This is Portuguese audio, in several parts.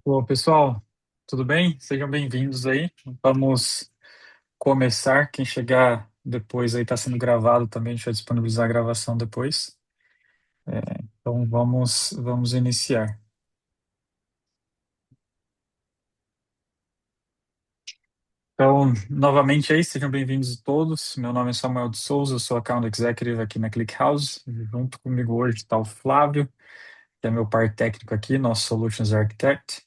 Olá, pessoal, tudo bem? Sejam bem-vindos aí. Vamos começar. Quem chegar depois aí está sendo gravado também, a gente vai disponibilizar a gravação depois. Então vamos iniciar. Então, novamente aí, sejam bem-vindos todos. Meu nome é Samuel de Souza, eu sou Account Executive aqui na ClickHouse. Junto comigo hoje está o Flávio, que é meu par técnico aqui, nosso Solutions Architect.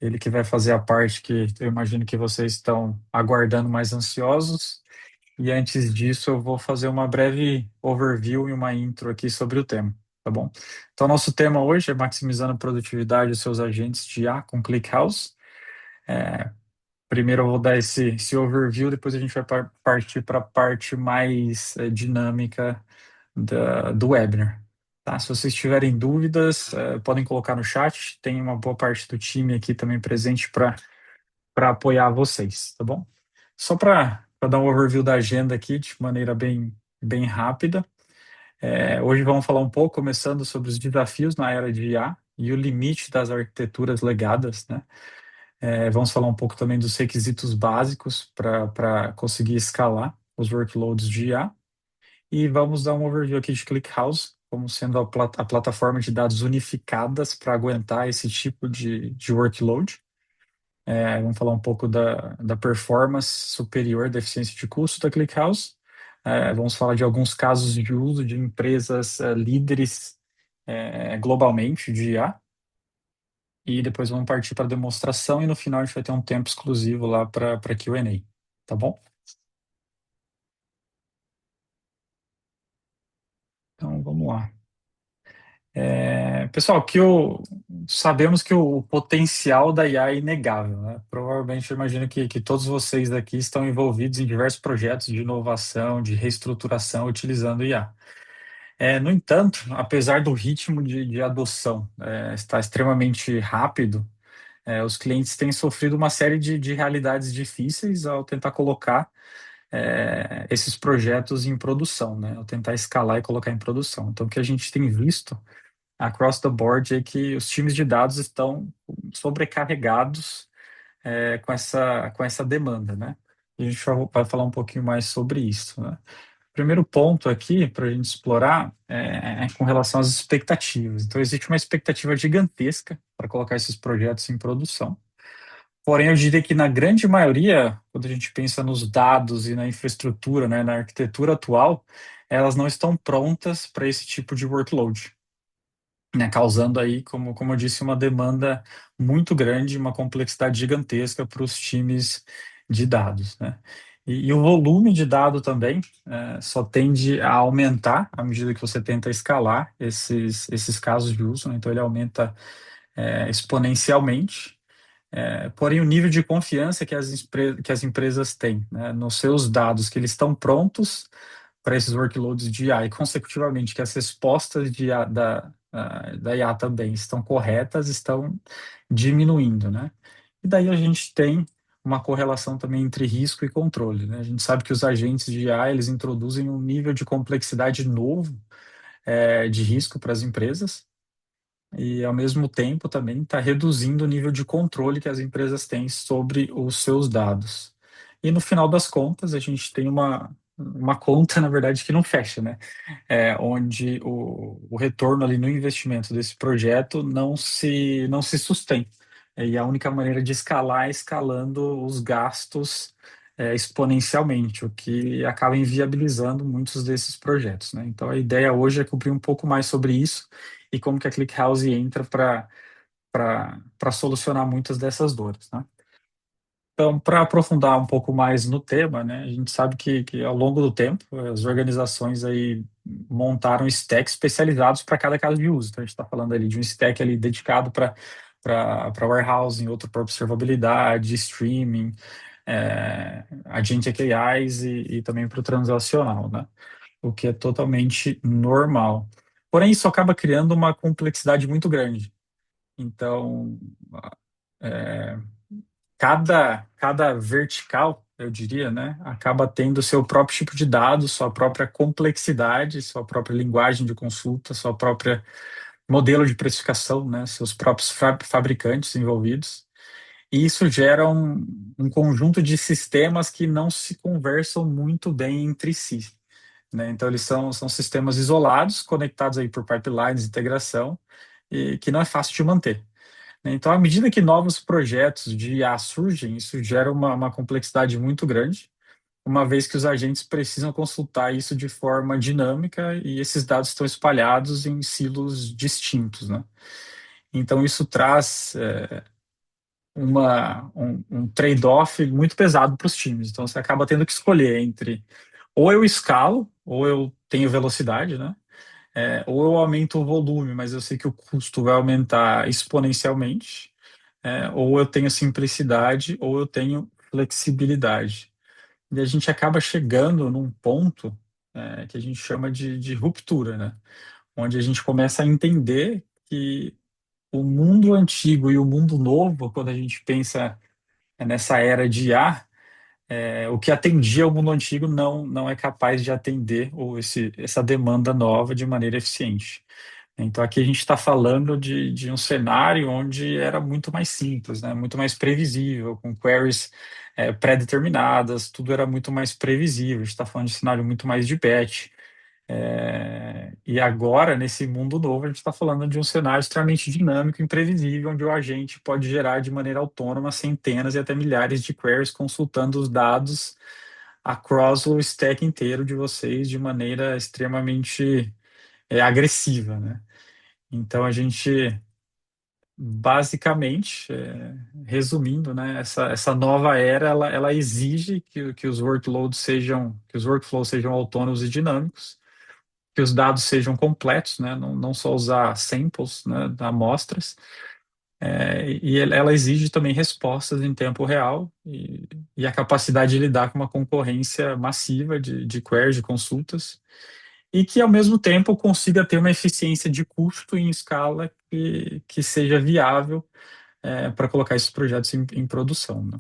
Ele que vai fazer a parte que eu imagino que vocês estão aguardando mais ansiosos. E antes disso, eu vou fazer uma breve overview e uma intro aqui sobre o tema, tá bom? Então, nosso tema hoje é maximizando a produtividade dos seus agentes de IA com ClickHouse. Primeiro eu vou dar esse overview, depois a gente vai partir para a parte mais dinâmica do webinar. Tá? Se vocês tiverem dúvidas, podem colocar no chat. Tem uma boa parte do time aqui também presente para apoiar vocês, tá bom? Só para dar um overview da agenda aqui de maneira bem rápida. Hoje vamos falar um pouco, começando sobre os desafios na era de IA e o limite das arquiteturas legadas, né? Vamos falar um pouco também dos requisitos básicos para conseguir escalar os workloads de IA. E vamos dar um overview aqui de ClickHouse, como sendo a plataforma de dados unificadas para aguentar esse tipo de workload. Vamos falar um pouco da performance superior da eficiência de custo da ClickHouse. Vamos falar de alguns casos de uso de empresas líderes globalmente de IA. E depois vamos partir para a demonstração e no final a gente vai ter um tempo exclusivo lá para Q&A. Tá bom? Então vamos lá. Pessoal, sabemos que o potencial da IA é inegável, né? Provavelmente eu imagino que todos vocês daqui estão envolvidos em diversos projetos de inovação, de reestruturação utilizando IA. No entanto, apesar do ritmo de adoção estar extremamente rápido, os clientes têm sofrido uma série de realidades difíceis ao tentar colocar esses projetos em produção, né? Ao tentar escalar e colocar em produção. Então, o que a gente tem visto across the board é que os times de dados estão sobrecarregados com essa demanda, né? E a gente vai falar um pouquinho mais sobre isso, né? O primeiro ponto aqui para a gente explorar é com relação às expectativas. Então, existe uma expectativa gigantesca para colocar esses projetos em produção. Porém, eu diria que na grande maioria, quando a gente pensa nos dados e na infraestrutura, né, na arquitetura atual, elas não estão prontas para esse tipo de workload, né, causando aí, como eu disse, uma demanda muito grande, uma complexidade gigantesca para os times de dados, né? E o volume de dado também só tende a aumentar à medida que você tenta escalar esses casos de uso, né? Então ele aumenta exponencialmente. Porém, o nível de confiança que as empresas têm, né, nos seus dados, que eles estão prontos para esses workloads de IA e, consecutivamente, que as respostas da IA também estão corretas, estão diminuindo, né? E daí a gente tem uma correlação também entre risco e controle, né? A gente sabe que os agentes de IA, eles introduzem um nível de complexidade novo, de risco para as empresas, e ao mesmo tempo também está reduzindo o nível de controle que as empresas têm sobre os seus dados. E no final das contas, a gente tem uma conta, na verdade, que não fecha, né? Onde o retorno ali no investimento desse projeto não se sustém. E a única maneira de escalar é escalando os gastos exponencialmente, o que acaba inviabilizando muitos desses projetos, né? Então a ideia hoje é cobrir um pouco mais sobre isso e como que a ClickHouse entra para solucionar muitas dessas dores, né? Então, para aprofundar um pouco mais no tema, né, a gente sabe que ao longo do tempo as organizações aí montaram stacks especializados para cada caso de uso. Então, a gente está falando ali de um stack ali dedicado para warehousing, outro para observabilidade, streaming, agentic AIs e também para o transacional, né? O que é totalmente normal. Porém, isso acaba criando uma complexidade muito grande. Então, é, cada vertical, eu diria, né, acaba tendo seu próprio tipo de dado, sua própria complexidade, sua própria linguagem de consulta, sua própria modelo de precificação, né, seus próprios fabricantes envolvidos, e isso gera um conjunto de sistemas que não se conversam muito bem entre si, né? Então, eles são sistemas isolados, conectados aí por pipelines de integração, e que não é fácil de manter, né? Então, à medida que novos projetos de IA surgem, isso gera uma complexidade muito grande, uma vez que os agentes precisam consultar isso de forma dinâmica e esses dados estão espalhados em silos distintos, né? Então, isso traz um trade-off muito pesado para os times. Então, você acaba tendo que escolher entre ou eu escalo, ou eu tenho velocidade, né? Ou eu aumento o volume, mas eu sei que o custo vai aumentar exponencialmente, ou eu tenho simplicidade, ou eu tenho flexibilidade. E a gente acaba chegando num ponto que a gente chama de ruptura, né? Onde a gente começa a entender que o mundo antigo e o mundo novo, quando a gente pensa nessa era de IA, o que atendia ao mundo antigo não é capaz de atender essa demanda nova de maneira eficiente. Então, aqui a gente está falando de um cenário onde era muito mais simples, né? Muito mais previsível, com queries pré-determinadas, tudo era muito mais previsível. A gente está falando de cenário muito mais de batch. E agora, nesse mundo novo, a gente está falando de um cenário extremamente dinâmico e imprevisível, onde o agente pode gerar de maneira autônoma centenas e até milhares de queries consultando os dados across o stack inteiro de vocês de maneira extremamente agressiva, né? Então, a gente, basicamente, resumindo, né, essa nova era, ela exige que os workloads que os workflows sejam autônomos e dinâmicos, que os dados sejam completos, né? Não só usar samples, né, amostras, e ela exige também respostas em tempo real e a capacidade de lidar com uma concorrência massiva de queries, de consultas, e que ao mesmo tempo consiga ter uma eficiência de custo em escala que seja viável para colocar esses projetos em produção, né?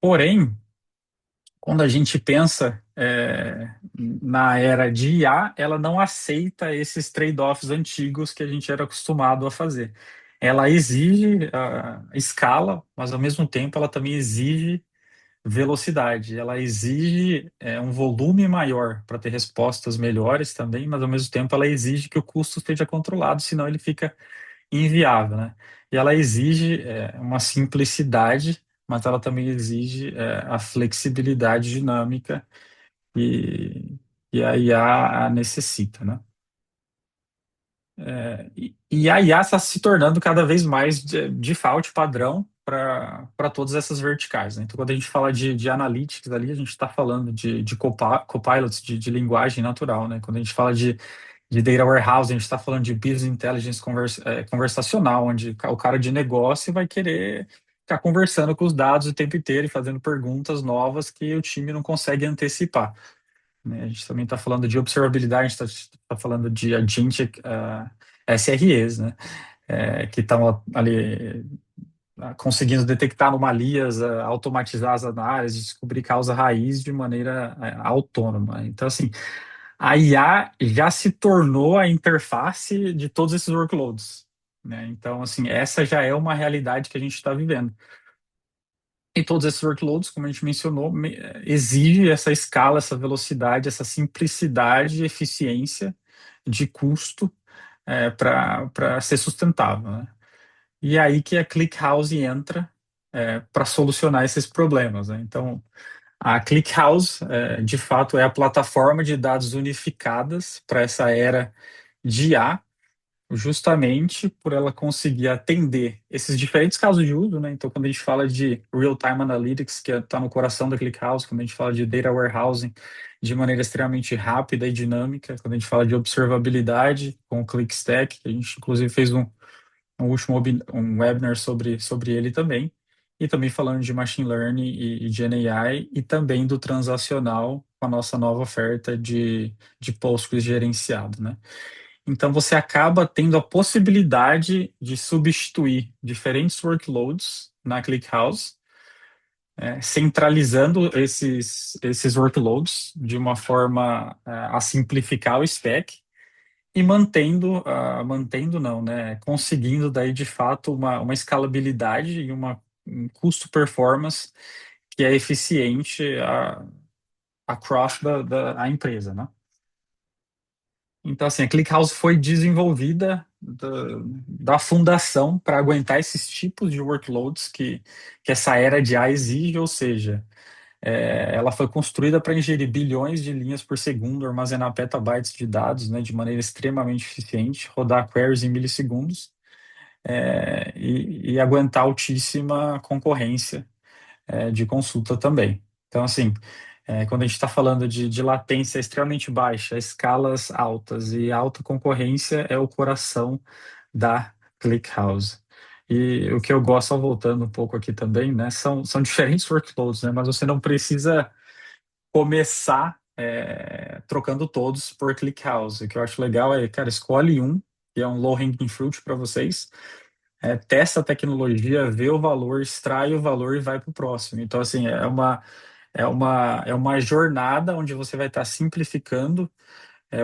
Porém, quando a gente pensa na era de IA, ela não aceita esses trade-offs antigos que a gente era acostumado a fazer. Ela exige escala, mas ao mesmo tempo ela também exige velocidade. Ela exige um volume maior para ter respostas melhores também, mas ao mesmo tempo ela exige que o custo esteja controlado, senão ele fica inviável, né? E ela exige uma simplicidade, mas ela também exige a flexibilidade dinâmica que a IA necessita, né? E a IA está se tornando cada vez mais default padrão para todas essas verticais, né? Então, quando a gente fala de analytics ali, a gente está falando de copilots de linguagem natural, né? Quando a gente fala de data warehouse, a gente está falando de business intelligence conversacional, onde o cara de negócio vai querer ficar conversando com os dados o tempo inteiro e fazendo perguntas novas que o time não consegue antecipar, né? A gente também está falando de observabilidade, a gente está falando de agentic SREs, né? Que estão ali conseguindo detectar anomalias, automatizar as análises, descobrir causa raiz de maneira autônoma. Então, assim, a IA já se tornou a interface de todos esses workloads, né? Então, assim, essa já é uma realidade que a gente está vivendo. E todos esses workloads, como a gente mencionou, exige essa escala, essa velocidade, essa simplicidade, eficiência de custo para ser sustentável, né? E é aí que a ClickHouse entra para solucionar esses problemas, né? Então, a ClickHouse, de fato, é a plataforma de dados unificadas para essa era de IA, justamente por ela conseguir atender esses diferentes casos de uso, né? Então, quando a gente fala de real-time analytics, que está no coração da ClickHouse, quando a gente fala de data warehousing de maneira extremamente rápida e dinâmica, quando a gente fala de observabilidade com o ClickStack, que a gente inclusive fez um último um webinar sobre ele também, e também falando de machine learning e GenAI, e também do transacional com a nossa nova oferta de Postgres gerenciado, né? Então você acaba tendo a possibilidade de substituir diferentes workloads na ClickHouse, centralizando esses workloads de uma forma a simplificar o stack e mantendo não, né? Conseguindo daí de fato uma escalabilidade e um custo-performance que é eficiente across a empresa, né? Então, assim, a ClickHouse foi desenvolvida da fundação para aguentar esses tipos de workloads que essa era de AI exige, ou seja, ela foi construída para ingerir bilhões de linhas por segundo, armazenar petabytes de dados, né, de maneira extremamente eficiente, rodar queries em milissegundos, e aguentar altíssima concorrência de consulta também. Então, assim, quando a gente está falando de latência extremamente baixa, escalas altas e alta concorrência é o coração da ClickHouse. E o que eu gosto, só voltando um pouco aqui também, né, são diferentes workloads, né, mas você não precisa começar trocando todos por ClickHouse. O que eu acho legal é, cara, escolhe um, que é um low-hanging fruit para vocês, testa a tecnologia, vê o valor, extrai o valor e vai para o próximo. Então, assim, é uma jornada onde você vai estar simplificando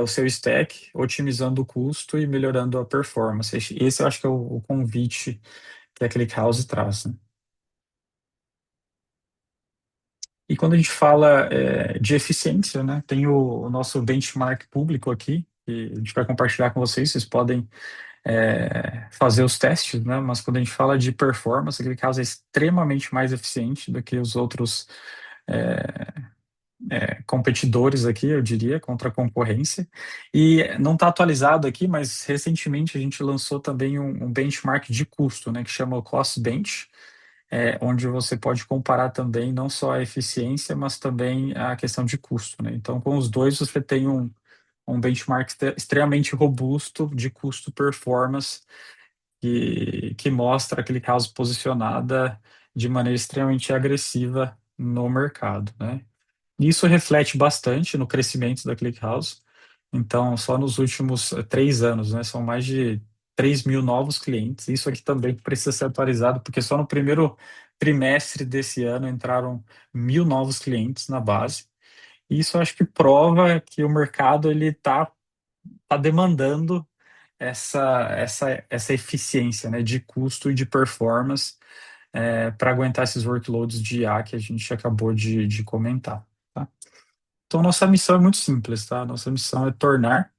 o seu stack, otimizando o custo e melhorando a performance. Esse eu acho que é o convite que a ClickHouse traz, né? E quando a gente fala de eficiência, né, tem o nosso benchmark público aqui, que a gente vai compartilhar com vocês podem fazer os testes, né, mas quando a gente fala de performance, aquele caso é extremamente mais eficiente do que os outros é, competidores aqui, eu diria, contra a concorrência. E não está atualizado aqui, mas recentemente a gente lançou também um benchmark de custo, né, que chama o Cost Bench, onde você pode comparar também não só a eficiência, mas também a questão de custo, né? Então, com os dois, você tem um benchmark extremamente robusto de custo-performance que mostra aquele caso posicionada de maneira extremamente agressiva no mercado, né? Isso reflete bastante no crescimento da ClickHouse. Então, só nos últimos 3 anos, né, são mais de 3 mil novos clientes. Isso aqui também precisa ser atualizado, porque só no primeiro trimestre desse ano entraram 1.000 novos clientes na base. E isso eu acho que prova que o mercado ele tá demandando essa eficiência, né, de custo e de performance para aguentar esses workloads de IA que a gente acabou de comentar. Tá? Então, nossa missão é muito simples, tá? Nossa missão é tornar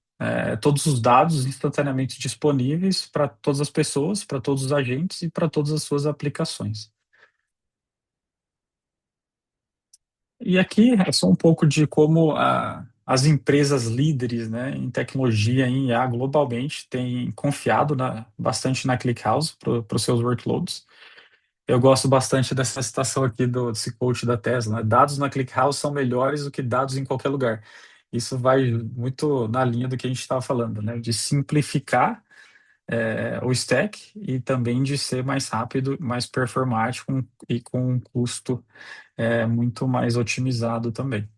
todos os dados instantaneamente disponíveis para todas as pessoas, para todos os agentes e para todas as suas aplicações. E aqui é só um pouco de como as empresas líderes, né, em tecnologia, em IA globalmente, têm confiado bastante na ClickHouse para os seus workloads. Eu gosto bastante dessa citação aqui desse coach da Tesla, né? Dados na ClickHouse são melhores do que dados em qualquer lugar. Isso vai muito na linha do que a gente estava falando, né? De simplificar o stack e também de ser mais rápido, mais performático e com um custo muito mais otimizado também.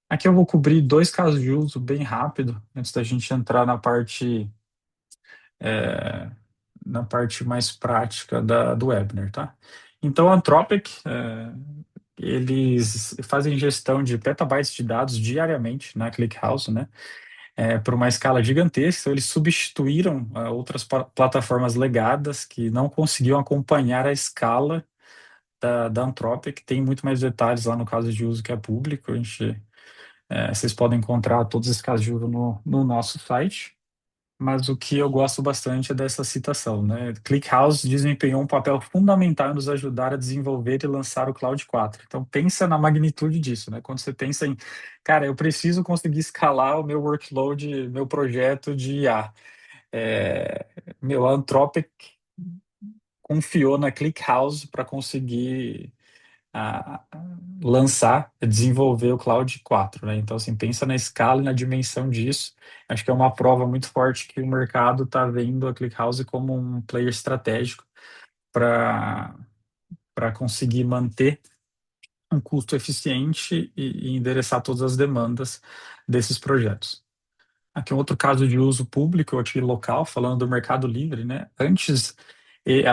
Aqui eu vou cobrir dois casos de uso bem rápido, antes da gente entrar é, na parte mais prática do webinar, tá? Então, a Anthropic, eles fazem gestão de petabytes de dados diariamente na ClickHouse, né? Por uma escala gigantesca, eles substituíram outras plataformas legadas que não conseguiam acompanhar a escala da Anthropic. Tem muito mais detalhes lá no caso de uso que é público. Vocês podem encontrar todos esses casos de uso no nosso site. Mas o que eu gosto bastante é dessa citação, né? ClickHouse desempenhou um papel fundamental em nos ajudar a desenvolver e lançar o Cloud 4. Então, pensa na magnitude disso, né? Quando você pensa em, cara, eu preciso conseguir escalar o meu workload, meu projeto de IA. É, a Anthropic confiou na ClickHouse para conseguir a lançar, desenvolver o Cloud 4, né? Então, assim, pensa na escala e na dimensão disso. Acho que é uma prova muito forte que o mercado está vendo a ClickHouse como um player estratégico para conseguir manter um custo eficiente e endereçar todas as demandas desses projetos. Aqui é um outro caso de uso público, aqui local, falando do Mercado Livre, né? Antes,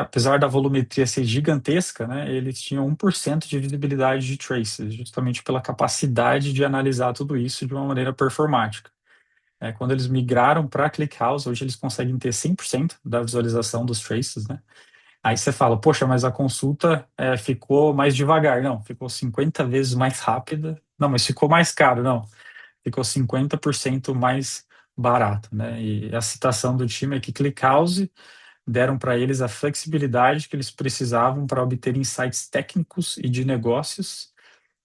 apesar da volumetria ser gigantesca, né, eles tinham 1% de visibilidade de traces, justamente pela capacidade de analisar tudo isso de uma maneira performática. Quando eles migraram para ClickHouse, hoje eles conseguem ter 100% da visualização dos traces, né? Aí você fala, poxa, mas a consulta ficou mais devagar. Não, ficou 50 vezes mais rápida. Não, mas ficou mais caro. Não, ficou 50% mais barato, né? E a citação do time é que ClickHouse deram para eles a flexibilidade que eles precisavam para obter insights técnicos e de negócios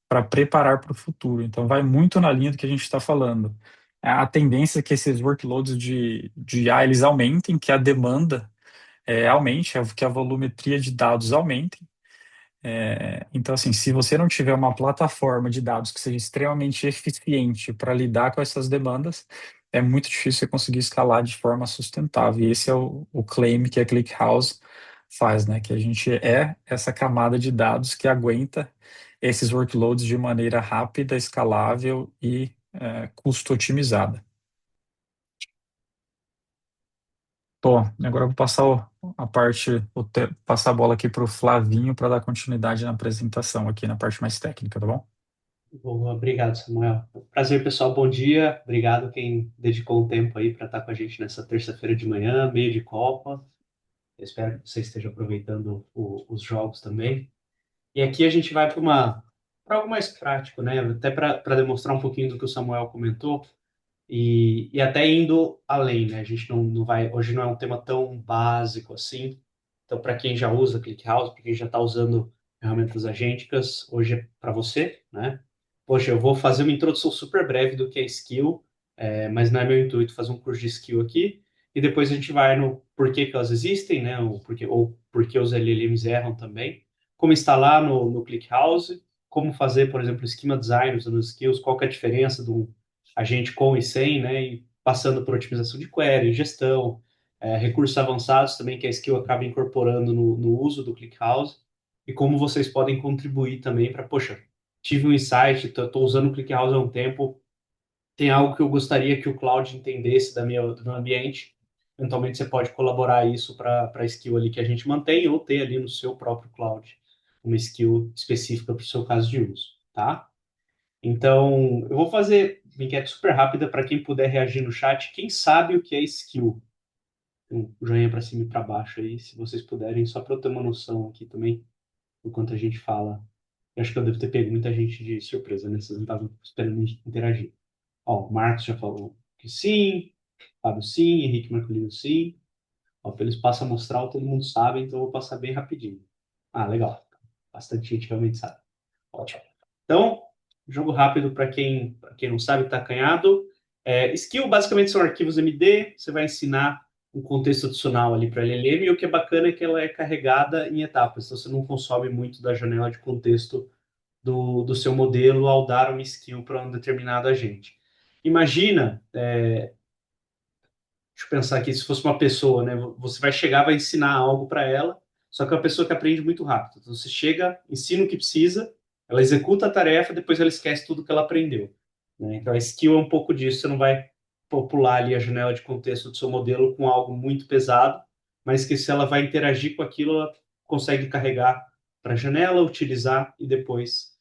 para preparar para o futuro. Então, vai muito na linha do que a gente está falando. A tendência é que esses workloads de IA eles aumentem, que a demanda aumente, que a volumetria de dados aumente. Então, assim, se você não tiver uma plataforma de dados que seja extremamente eficiente para lidar com essas demandas, é muito difícil você conseguir escalar de forma sustentável. E esse é o claim que a ClickHouse faz, né? Que a gente é essa camada de dados que aguenta esses workloads de maneira rápida, escalável e custo otimizada. Bom, agora eu vou passar a parte, passar a bola aqui para o Flavinho para dar continuidade na apresentação aqui na parte mais técnica, tá bom? Boa, obrigado, Samuel. Prazer, pessoal. Bom dia. Obrigado quem dedicou um tempo aí para estar com a gente nessa terça-feira de manhã, meio de Copa. Eu espero que você esteja aproveitando os jogos também. E aqui a gente vai para algo mais prático, né? Até para demonstrar um pouquinho do que o Samuel comentou e até indo além, né? A gente não vai, hoje não é um tema tão básico assim. Então, para quem já usa ClickHouse, para quem já está usando ferramentas agênticas, hoje é para você, né? Poxa, eu vou fazer uma introdução super breve do que é skill, mas não é meu intuito fazer um curso de skill aqui. E depois a gente vai no porquê que elas existem, né? Ou porquê os LLMs erram também. Como instalar no ClickHouse, como fazer, por exemplo, esquema design usando os skills, qual que é a diferença do agente com e sem, né? E passando por otimização de query, gestão, recursos avançados também que a skill acaba incorporando no uso do ClickHouse e como vocês podem contribuir também para, poxa, tive um insight, estou usando o ClickHouse há um tempo, tem algo que eu gostaria que o cloud entendesse do meu ambiente. Eventualmente você pode colaborar isso para a skill ali que a gente mantém ou ter ali no seu próprio cloud uma skill específica para o seu caso de uso, tá? Então, eu vou fazer uma enquete super rápida para quem puder reagir no chat. Quem sabe o que é skill? Um joinha para cima e para baixo aí, se vocês puderem, só para eu ter uma noção aqui também, enquanto a gente fala. Eu acho que eu devo ter pego muita gente de surpresa, né? Vocês não estavam esperando a gente interagir. Ó, o Marcos já falou que sim, Fábio sim, Henrique Marcolino sim. Ó, pelo espaço amostral todo mundo sabe, então eu vou passar bem rapidinho. Ah, legal. Bastante gente realmente sabe. Ótimo. Então, jogo rápido para quem não sabe, está acanhado. Skill basicamente são arquivos MD, você vai ensinar um contexto adicional ali para LLM, e o que é bacana é que ela é carregada em etapas, então você não consome muito da janela de contexto do seu modelo ao dar uma skill para um determinado agente. Imagina, deixa eu pensar aqui, se fosse uma pessoa, né? Você vai chegar, vai ensinar algo para ela, só que é uma pessoa que aprende muito rápido. Então você chega, ensina o que precisa, ela executa a tarefa, depois ela esquece tudo que ela aprendeu, né? Então a skill é um pouco disso, você não vai popular ali a janela de contexto do seu modelo com algo muito pesado, mas que se ela vai interagir com aquilo, ela consegue carregar para a janela, utilizar e depois,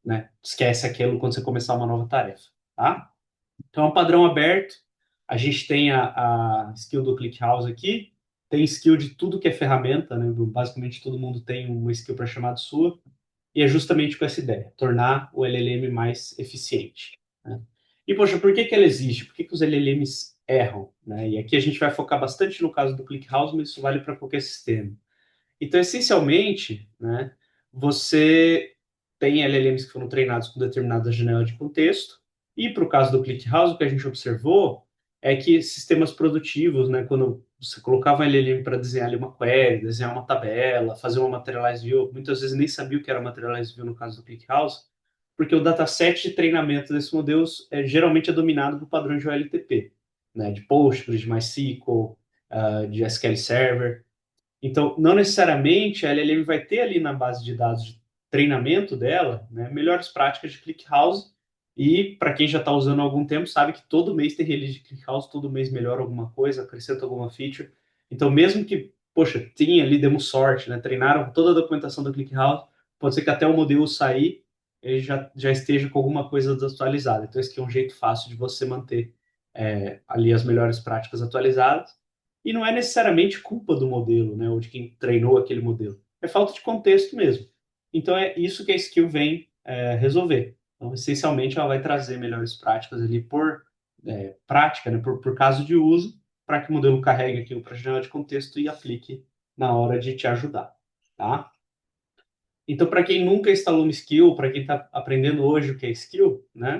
né, esquece aquilo quando você começar uma nova tarefa, tá? Então, é um padrão aberto. A gente tem a skill do ClickHouse aqui, tem skill de tudo que é ferramenta, né? Basicamente, todo mundo tem uma skill para chamar de sua, e é justamente com essa ideia, tornar o LLM mais eficiente, né? E, poxa, por que que ela existe? Por que que os LLMs erram, né? E aqui a gente vai focar bastante no caso do ClickHouse, mas isso vale para qualquer sistema. Então, essencialmente, né, você tem LLMs que foram treinados com determinada janela de contexto, e para o caso do ClickHouse, o que a gente observou é que sistemas produtivos, né, quando você colocava um LLM para desenhar ali uma query, desenhar uma tabela, fazer uma materialized view, muitas vezes nem sabia o que era materialized view no caso do ClickHouse, porque o dataset de treinamento desses modelos geralmente é dominado por padrões de OLTP, né, de Postgres, de MySQL, de SQL Server. Então, não necessariamente a LLM vai ter ali na base de dados de treinamento dela, né, melhores práticas de ClickHouse. E para quem já está usando há algum tempo, sabe que todo mês tem release de ClickHouse, todo mês melhora alguma coisa, acrescenta alguma feature. Então, mesmo que, poxa, tinha ali, demos sorte, né, treinaram toda a documentação do ClickHouse, pode ser que até o modelo sair, ele já esteja com alguma coisa desatualizada. Então, esse aqui é um jeito fácil de você manter ali as melhores práticas atualizadas. E não é necessariamente culpa do modelo, né, ou de quem treinou aquele modelo. É falta de contexto mesmo. Então é isso que a skill vem resolver. Então, essencialmente, ela vai trazer melhores práticas ali por prática, né, por caso de uso, para que o modelo carregue aquilo para a janela de contexto e aplique na hora de te ajudar, tá? Então, para quem nunca instalou uma skill, para quem está aprendendo hoje o que é skill, né,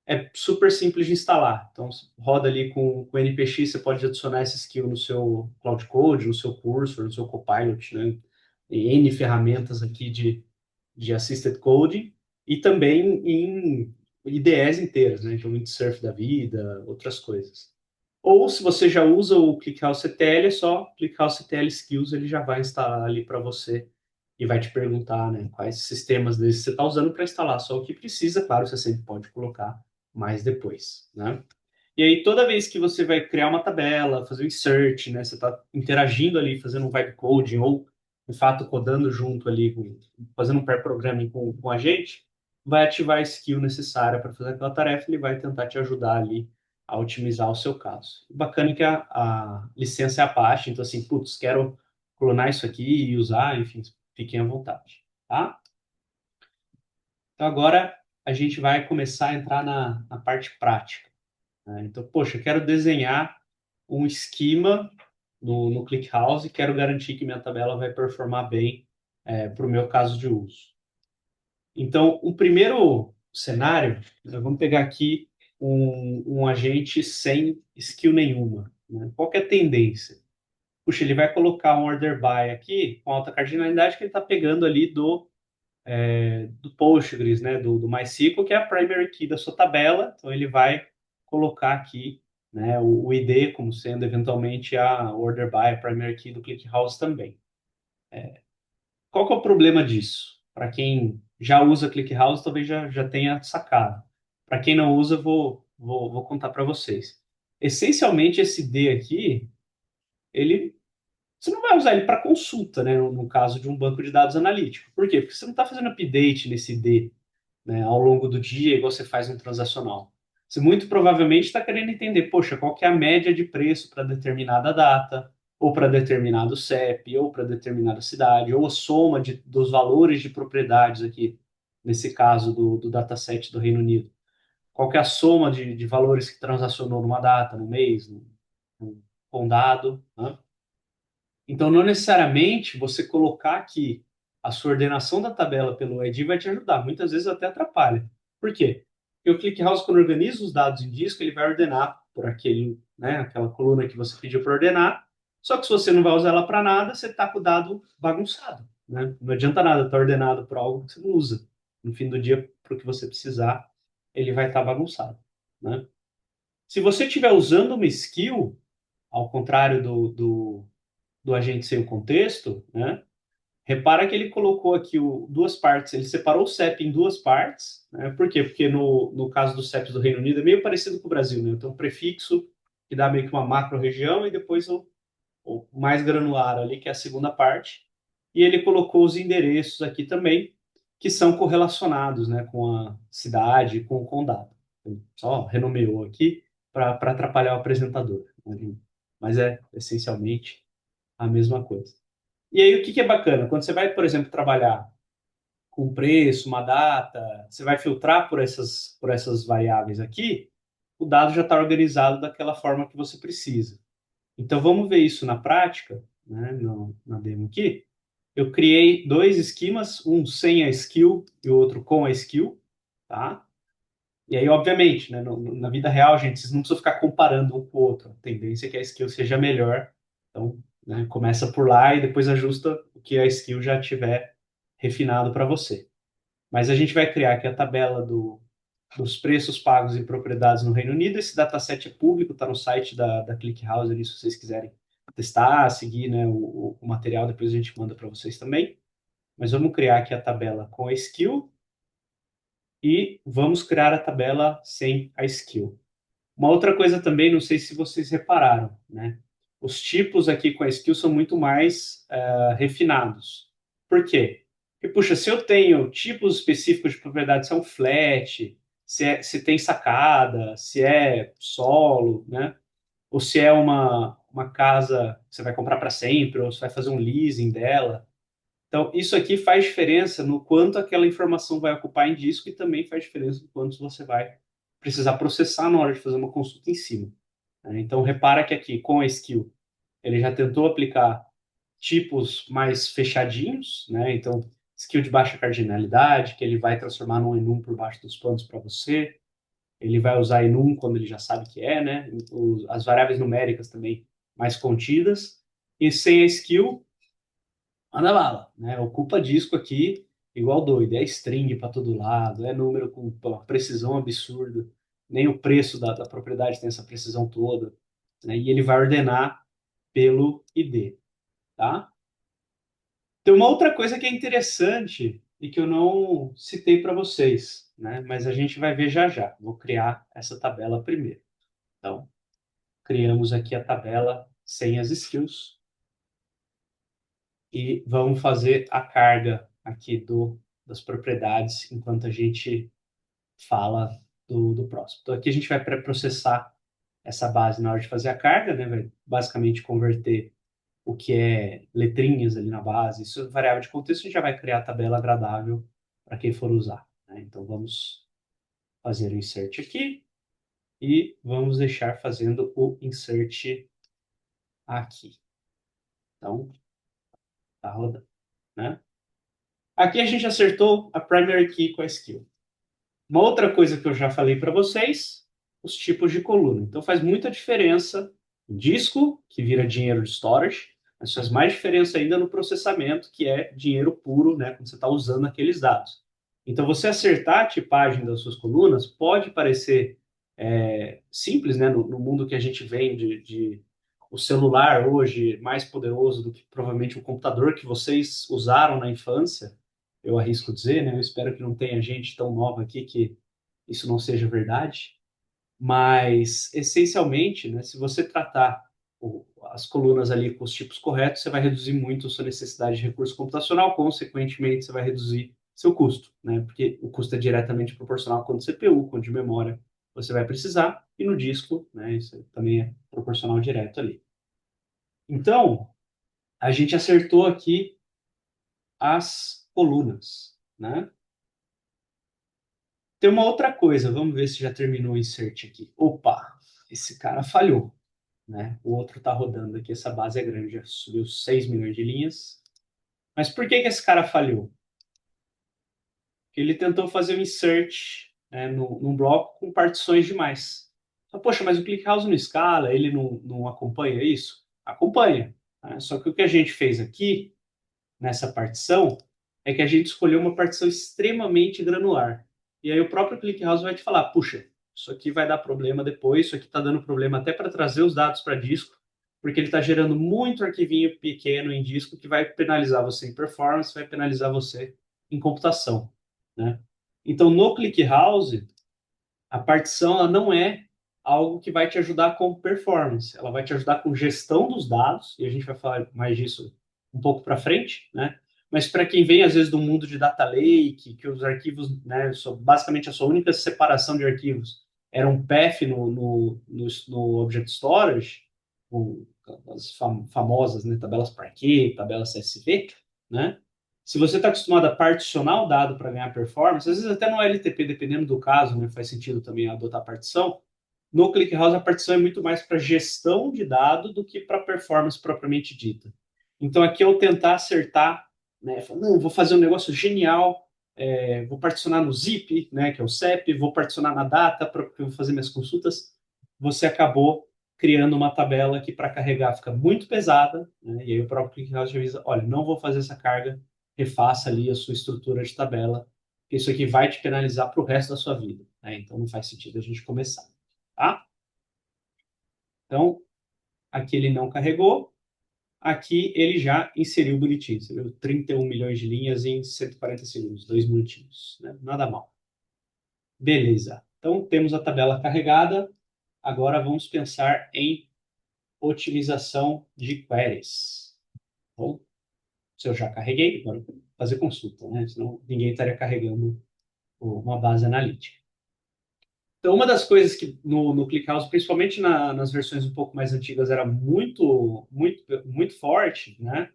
é super simples de instalar. Então, roda ali com NPX, você pode adicionar essa skill no seu Cloud Code, no seu Cursor, no seu Copilot, né? Tem N ferramentas aqui de Assisted Coding e também em IDEs inteiras, né? Então, Windsurf da vida, outras coisas. Ou se você já usa o ClickHouse CTL, é só clicar o CTL Skills, ele já vai instalar ali para você e vai te perguntar, né, quais sistemas desses você está usando para instalar. Só o que precisa, claro, você sempre pode colocar mais depois, né? E aí, toda vez que você vai criar uma tabela, fazer um insert, né, você está interagindo ali, fazendo um vibe coding ou, de fato, codando junto ali, fazendo um pair programming com a gente, vai ativar a skill necessária para fazer aquela tarefa, ele vai tentar te ajudar ali a otimizar o seu caso. O bacana é que a licença é Apache, então assim, putz, quero clonar isso aqui e usar, enfim, fiquem à vontade, tá? Então agora a gente vai começar a entrar na parte prática, né? Então, poxa, eu quero desenhar um esquema no ClickHouse e quero garantir que minha tabela vai performar bem para o meu caso de uso. Então, o primeiro cenário, vamos pegar aqui um agente sem skill nenhuma, né? Qual que é a tendência? Puxa, ele vai colocar um order by aqui com alta cardinalidade que ele está pegando ali do Postgres, né? Do MySQL, que é a primary key da sua tabela. Então, ele vai colocar aqui, né, o ID como sendo eventualmente a order by, a primary key do ClickHouse também. Qual que é o problema disso? Para quem já usa ClickHouse, talvez já tenha sacado. Para quem não usa, vou contar para vocês. Essencialmente, esse D aqui, ele, você não vai usar ele para consulta, né, no caso de um banco de dados analítico. Por quê? Porque você não está fazendo update nesse D, né, ao longo do dia, igual você faz no transacional. Você muito provavelmente está querendo entender, poxa, qual que é a média de preço para determinada data, ou para determinado CEP, ou para determinada cidade, ou a soma dos valores de propriedades aqui, nesse caso do dataset do Reino Unido. Qual que é a soma de valores que transacionou numa data, no mês, no condado, né? Então, não necessariamente você colocar aqui a sua ordenação da tabela pelo ID vai te ajudar. Muitas vezes até atrapalha. Por quê? Porque o ClickHouse, quando organiza os dados em disco, ele vai ordenar por aquela coluna que você pediu para ordenar. Só que se você não vai usar ela para nada, você está com o dado bagunçado, né? Não adianta nada estar ordenado para algo que você não usa. No fim do dia, para o que você precisar, ele vai estar bagunçado, né? Se você estiver usando uma skill, ao contrário do agente sem o contexto, né? Repara que ele colocou aqui duas partes, ele separou o CEP em duas partes, né? Por quê? Porque no caso dos CEPs do Reino Unido é meio parecido com o Brasil, né? Então, um prefixo que dá meio que uma macro-região e depois o mais granular ali, que é a segunda parte. E ele colocou os endereços aqui também, que são correlacionados, né, com a cidade, com o condado. Então, só renomeou aqui para atrapalhar o apresentador, né? Mas é essencialmente a mesma coisa. E aí, o que é bacana? Quando você vai, por exemplo, trabalhar com preço, uma data, você vai filtrar por essas variáveis aqui, o dado já está organizado daquela forma que você precisa. Então, vamos ver isso na prática, né, na demo aqui. Eu criei dois esquemas, um sem a skill e o outro com a skill, tá? E aí, obviamente, né, na vida real, gente, vocês não precisam ficar comparando um com o outro. A tendência é que a skill seja melhor. Então, né, começa por lá e depois ajusta o que a skill já tiver refinado para você. Mas a gente vai criar aqui a tabela dos preços pagos em propriedades no Reino Unido. Esse dataset é público, está no site da ClickHouse ali, se vocês quiserem testar, seguir, né, o material, depois a gente manda para vocês também. Mas vamos criar aqui a tabela com a skill e vamos criar a tabela sem a skill. Uma outra coisa também, não sei se vocês repararam, né? Os tipos aqui com a skill são muito mais refinados. Por quê? Porque, puxa, se eu tenho tipos específicos de propriedade, são flat, se tem sacada, se é solo, né? Ou se é uma casa que você vai comprar para sempre, ou você vai fazer um leasing dela. Então, isso aqui faz diferença no quanto aquela informação vai ocupar em disco e também faz diferença no quanto você vai precisar processar na hora de fazer uma consulta em cima, né? Então, repara que aqui, com a skill, ele já tentou aplicar tipos mais fechadinhos, né? Então, skill de baixa cardinalidade, que ele vai transformar num enum por baixo dos panos para você. Ele vai usar enum quando ele já sabe que é, né? As variáveis numéricas também mais contidas. E sem a skill, manda bala, né? Ocupa disco aqui igual doido. É string para todo lado, é número com uma precisão absurda. Nem o preço da propriedade tem essa precisão toda, né? E ele vai ordenar pelo ID, tá? Tem uma outra coisa que é interessante e que eu não citei para vocês, né? Mas a gente vai ver já já. Vou criar essa tabela primeiro. Então, criamos aqui a tabela sem as skills e vamos fazer a carga aqui das propriedades enquanto a gente fala do próximo. Então, aqui a gente vai pré-processar essa base na hora de fazer a carga, né? Vai basicamente converter o que é letrinhas ali na base. Isso é variável de contexto, a gente já vai criar a tabela agradável para quem for usar, né? Então, vamos fazer o insert aqui e vamos deixar fazendo o insert aqui. Então, tá rodando, né? Aqui a gente acertou a primary key com a skill. Uma outra coisa que eu já falei para vocês, os tipos de coluna. Então faz muita diferença o disco, que vira dinheiro de storage, mas faz mais diferença ainda no processamento, que é dinheiro puro, né, quando você está usando aqueles dados. Então você acertar a tipagem das suas colunas pode parecer simples, né, no mundo que a gente vem de o celular hoje mais poderoso do que provavelmente o computador que vocês usaram na infância, eu arrisco dizer, né? Eu espero que não tenha gente tão nova aqui que isso não seja verdade, mas essencialmente, né, se você tratar as colunas ali com os tipos corretos, você vai reduzir muito a sua necessidade de recurso computacional, consequentemente, você vai reduzir seu custo, né? Porque o custo é diretamente proporcional a quanto CPU, quanto de memória você vai precisar, e no disco, né, isso também é proporcional direto ali. Então, a gente acertou aqui as colunas, né? Tem uma outra coisa, vamos ver se já terminou o insert aqui. Opa, esse cara falhou, né? O outro está rodando aqui, essa base é grande, já subiu 6 milhões de linhas. Mas por que esse cara falhou? Porque ele tentou fazer um insert, né, num bloco com partições demais. Então, poxa, mas o ClickHouse não escala, ele não acompanha isso? Acompanha, né? Só que o que a gente fez aqui, nessa partição, é que a gente escolheu uma partição extremamente granular. E aí o próprio ClickHouse vai te falar, puxa, isso aqui vai dar problema depois, isso aqui está dando problema até para trazer os dados para disco, porque ele está gerando muito arquivinho pequeno em disco que vai penalizar você em performance, vai penalizar você em computação, né? Então, no ClickHouse, a partição ela não é algo que vai te ajudar com performance, ela vai te ajudar com gestão dos dados, e a gente vai falar mais disso um pouco para frente, né? Mas para quem vem às vezes do mundo de data lake, que os arquivos, né, basicamente a sua única separação de arquivos era um path no Object Storage, com as famosas, né, tabelas Parquet, tabelas CSV, né? Se você está acostumado a particionar o dado para ganhar performance, às vezes até no LTP, dependendo do caso, né, faz sentido também adotar partição. No ClickHouse, a partição é muito mais para gestão de dado do que para performance propriamente dita. Então, aqui eu tentar acertar, né, não, vou fazer um negócio genial, vou particionar no zip, né, que é o CEP, vou particionar na data para eu fazer minhas consultas. Você acabou criando uma tabela que para carregar fica muito pesada, né, e aí o próprio ClickHouse te avisa, olha, não vou fazer essa carga, refaça ali a sua estrutura de tabela, porque isso aqui vai te penalizar para o resto da sua vida, né? Então não faz sentido a gente começar, tá? Então, aqui ele não carregou, aqui ele já inseriu bonitinho, você viu? 31 milhões de linhas em 140 segundos, 2 minutinhos, né? Nada mal. Beleza, então temos a tabela carregada, agora vamos pensar em otimização de queries. Bom, se eu já carreguei, agora fazer consulta, né? Senão ninguém estaria carregando uma base analítica. Então, uma das coisas que no ClickHouse, principalmente nas versões um pouco mais antigas, era muito forte, né?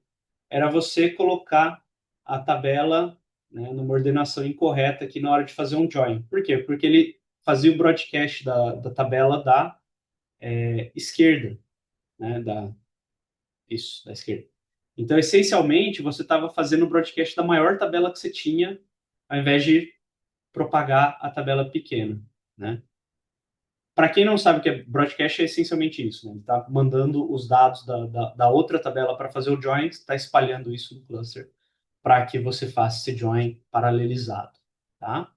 Era você colocar a tabela, né, numa ordenação incorreta aqui na hora de fazer um join. Por quê? Porque ele fazia o broadcast da tabela da esquerda, né? Isso, da esquerda. Então, essencialmente, você estava fazendo o broadcast da maior tabela que você tinha, ao invés de propagar a tabela pequena, né? Para quem não sabe o que é broadcast, é essencialmente isso, né? Ele está mandando os dados da outra tabela para fazer o join, está espalhando isso no cluster para que você faça esse join paralelizado, tá?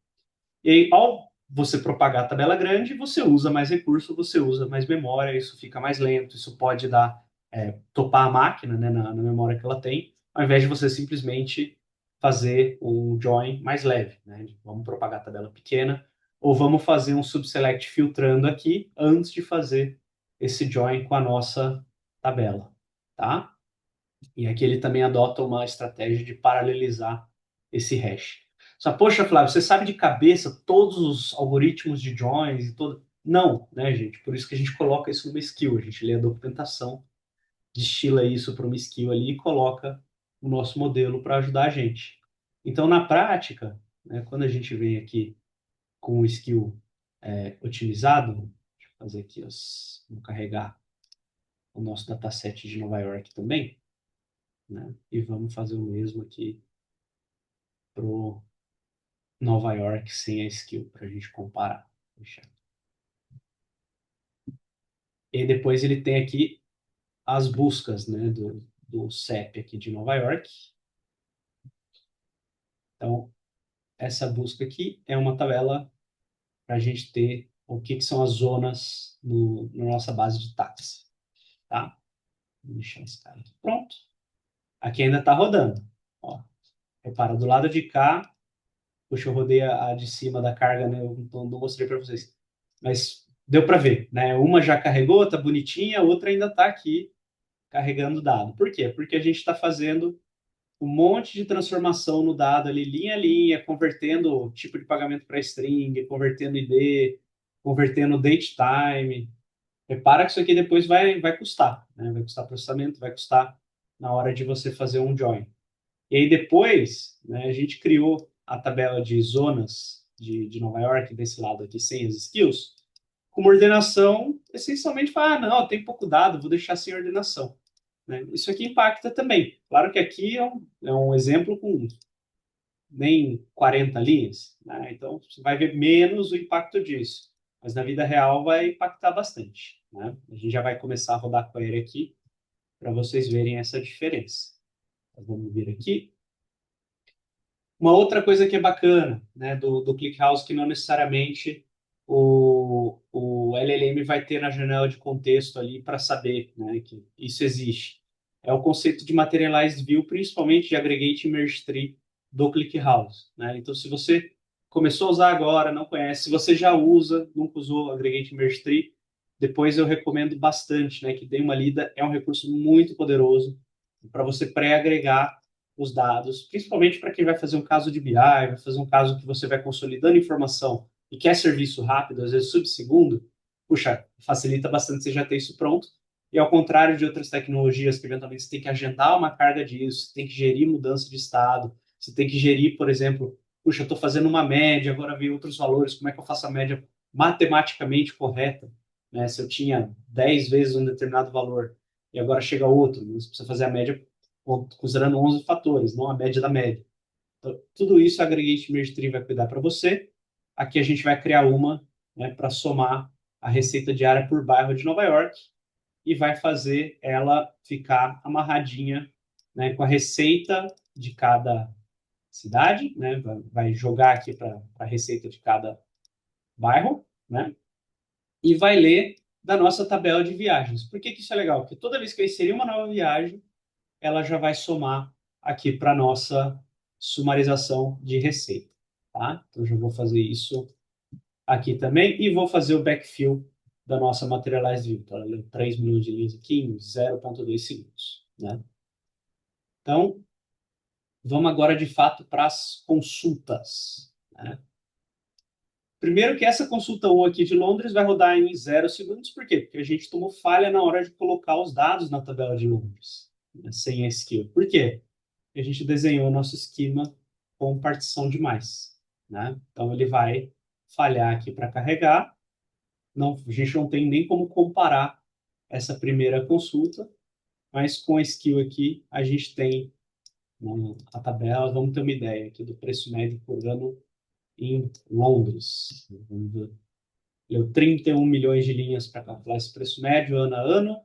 E aí, ao você propagar a tabela grande, você usa mais recurso, você usa mais memória, isso fica mais lento, isso pode dar topar a máquina, né, na memória que ela tem, ao invés de você simplesmente fazer um join mais leve, né? Vamos propagar a tabela pequena, ou vamos fazer um subselect filtrando aqui antes de fazer esse join com a nossa tabela, tá? E aqui ele também adota uma estratégia de paralelizar esse hash. Só, poxa, Flávio, você sabe de cabeça todos os algoritmos de joins e todo. Não, né, gente? Por isso que a gente coloca isso numa skill. A gente lê a documentação, destila isso para uma skill ali e coloca o nosso modelo para ajudar a gente. Então, na prática, né, quando a gente vem aqui com o skill otimizado, deixa eu fazer aqui, vou carregar o nosso dataset de Nova York também, né? E vamos fazer o mesmo aqui pro Nova York sem a skill para a gente comparar. E depois ele tem aqui as buscas, né, do CEP aqui de Nova York. Então, essa busca aqui é uma tabela para a gente ter o que são as zonas na nossa base de táxi, tá? Vou deixar esse cara aqui pronto. Aqui ainda está rodando. Ó, repara, do lado de cá, puxa, eu rodei a de cima da carga, né? Eu não mostrei para vocês. Mas deu para ver, né? Uma já carregou, tá bonitinha, a outra ainda está aqui carregando o dado. Por quê? Porque a gente está fazendo um monte de transformação no dado ali, linha a linha, convertendo tipo de pagamento para string, convertendo ID, convertendo date time. Repara que isso aqui depois vai custar, né? Vai custar processamento, vai custar na hora de você fazer um join. E aí depois, né, a gente criou a tabela de zonas de Nova York, desse lado aqui, sem as skills, com uma ordenação, essencialmente, para, não, tem pouco dado, vou deixar sem ordenação. Né? Isso aqui impacta também. Claro que aqui é um exemplo com nem 40 linhas, né? Então você vai ver menos o impacto disso. Mas na vida real vai impactar bastante. Né? A gente já vai começar a rodar a query aqui para vocês verem essa diferença. Então, vamos vir aqui. Uma outra coisa que é bacana, né, do ClickHouse, que não necessariamente o LLM vai ter na janela de contexto ali para saber, né, que isso existe. É o conceito de Materialized View, principalmente de Aggregate Merge Tree do ClickHouse. Né? Então, se você começou a usar agora, não conhece, se você já usa, nunca usou Aggregate Merge Tree, depois eu recomendo bastante, né, que dê uma lida. É um recurso muito poderoso para você pré-agregar os dados, principalmente para quem vai fazer um caso de BI, vai fazer um caso que você vai consolidando informação e quer serviço rápido, às vezes subsegundo, puxa, facilita bastante você já ter isso pronto. E ao contrário de outras tecnologias que eventualmente você tem que agendar uma carga disso, você tem que gerir mudança de estado, você tem que gerir, por exemplo, puxa, eu estou fazendo uma média, agora vi outros valores, como é que eu faço a média matematicamente correta? Né? Se eu tinha 10 vezes um determinado valor e agora chega outro, você precisa fazer a média considerando 11 fatores, não a média da média. Então, tudo isso a Aggregate Merge Tree vai cuidar para você. Aqui a gente vai criar uma, né, para somar a receita diária por bairro de Nova York e vai fazer ela ficar amarradinha, né, com a receita de cada cidade, né, vai jogar aqui para a receita de cada bairro, né, e vai ler da nossa tabela de viagens. Por que isso é legal? Porque toda vez que eu inserir uma nova viagem, ela já vai somar aqui para a nossa sumarização de receita. Tá? Então, já vou fazer isso aqui também e vou fazer o backfill da nossa Materialized View. Então, ela leu 3 milhões de linhas aqui em 0,2 segundos. Né? Então, vamos agora de fato para as consultas. Né? Primeiro que essa consulta 1 aqui de Londres vai rodar em 0 segundos, por quê? Porque a gente tomou falha na hora de colocar os dados na tabela de Londres, né, sem a skill. Por quê? Porque a gente desenhou o nosso esquema com partição demais, né? Então ele vai falhar aqui para carregar. Não, a gente não tem nem como comparar essa primeira consulta, mas com a skill aqui a gente tem, né, a tabela. Vamos ter uma ideia aqui do preço médio por ano em Londres. Vamos ver. Leu 31 milhões de linhas para calcular esse preço médio ano a ano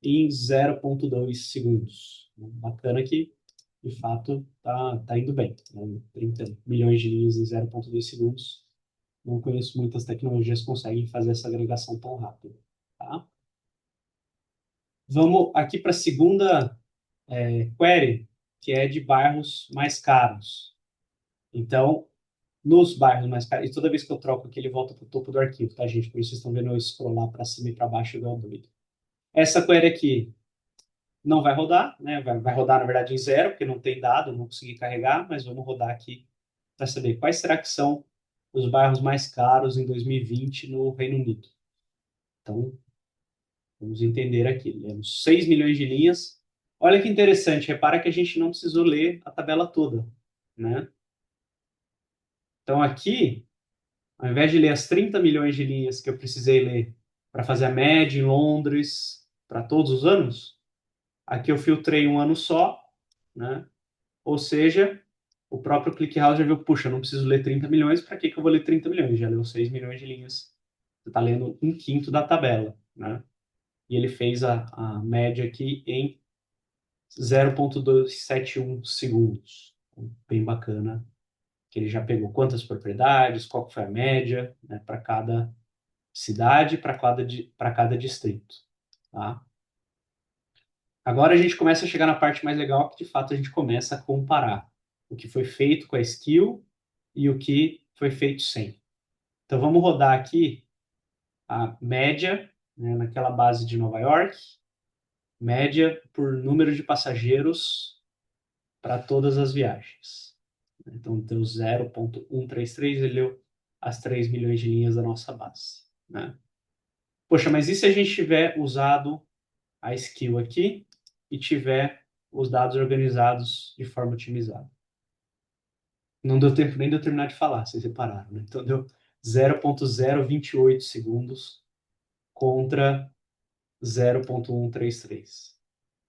em 0,2 segundos. Bacana que, de fato, tá indo bem, né? 30 milhões de linhas em 0,2 segundos. Não conheço muitas tecnologias que conseguem fazer essa agregação tão rápido. Tá? Vamos aqui para a segunda query, que é de bairros mais caros. Então, nos bairros mais caros, e toda vez que eu troco aqui, ele volta para o topo do arquivo, tá, gente? Por isso vocês estão vendo eu scrollar para cima e para baixo igual doido. Essa query aqui não vai rodar, né? Vai rodar, na verdade, em zero, porque não tem dado, não consegui carregar, mas vamos rodar aqui para saber quais será que são os bairros mais caros em 2020 no Reino Unido. Então, vamos entender aqui. Lemos 6 milhões de linhas. Olha que interessante, repara que a gente não precisou ler a tabela toda, né? Então, aqui, ao invés de ler as 30 milhões de linhas que eu precisei ler para fazer a média em Londres para todos os anos, aqui eu filtrei um ano só, né? Ou seja, o próprio ClickHouse já viu, puxa, não preciso ler 30 milhões, para que eu vou ler 30 milhões? Já leu 6 milhões de linhas. Você está lendo um quinto da tabela, né? E ele fez a média aqui em 0,271 segundos. Bem bacana, que ele já pegou quantas propriedades, qual foi a média, né, para cada cidade, para cada distrito. Tá? Agora a gente começa a chegar na parte mais legal, que de fato a gente começa a comparar o que foi feito com a skill e o que foi feito sem. Então vamos rodar aqui a média, né, naquela base de Nova York, média por número de passageiros para todas as viagens. Então deu 0,133, ele deu as 3 milhões de linhas da nossa base. Né? Poxa, mas e se a gente tiver usado a skill aqui e tiver os dados organizados de forma otimizada? Não deu tempo nem de eu terminar de falar, vocês repararam, né? Então deu 0,028 segundos contra 0,133.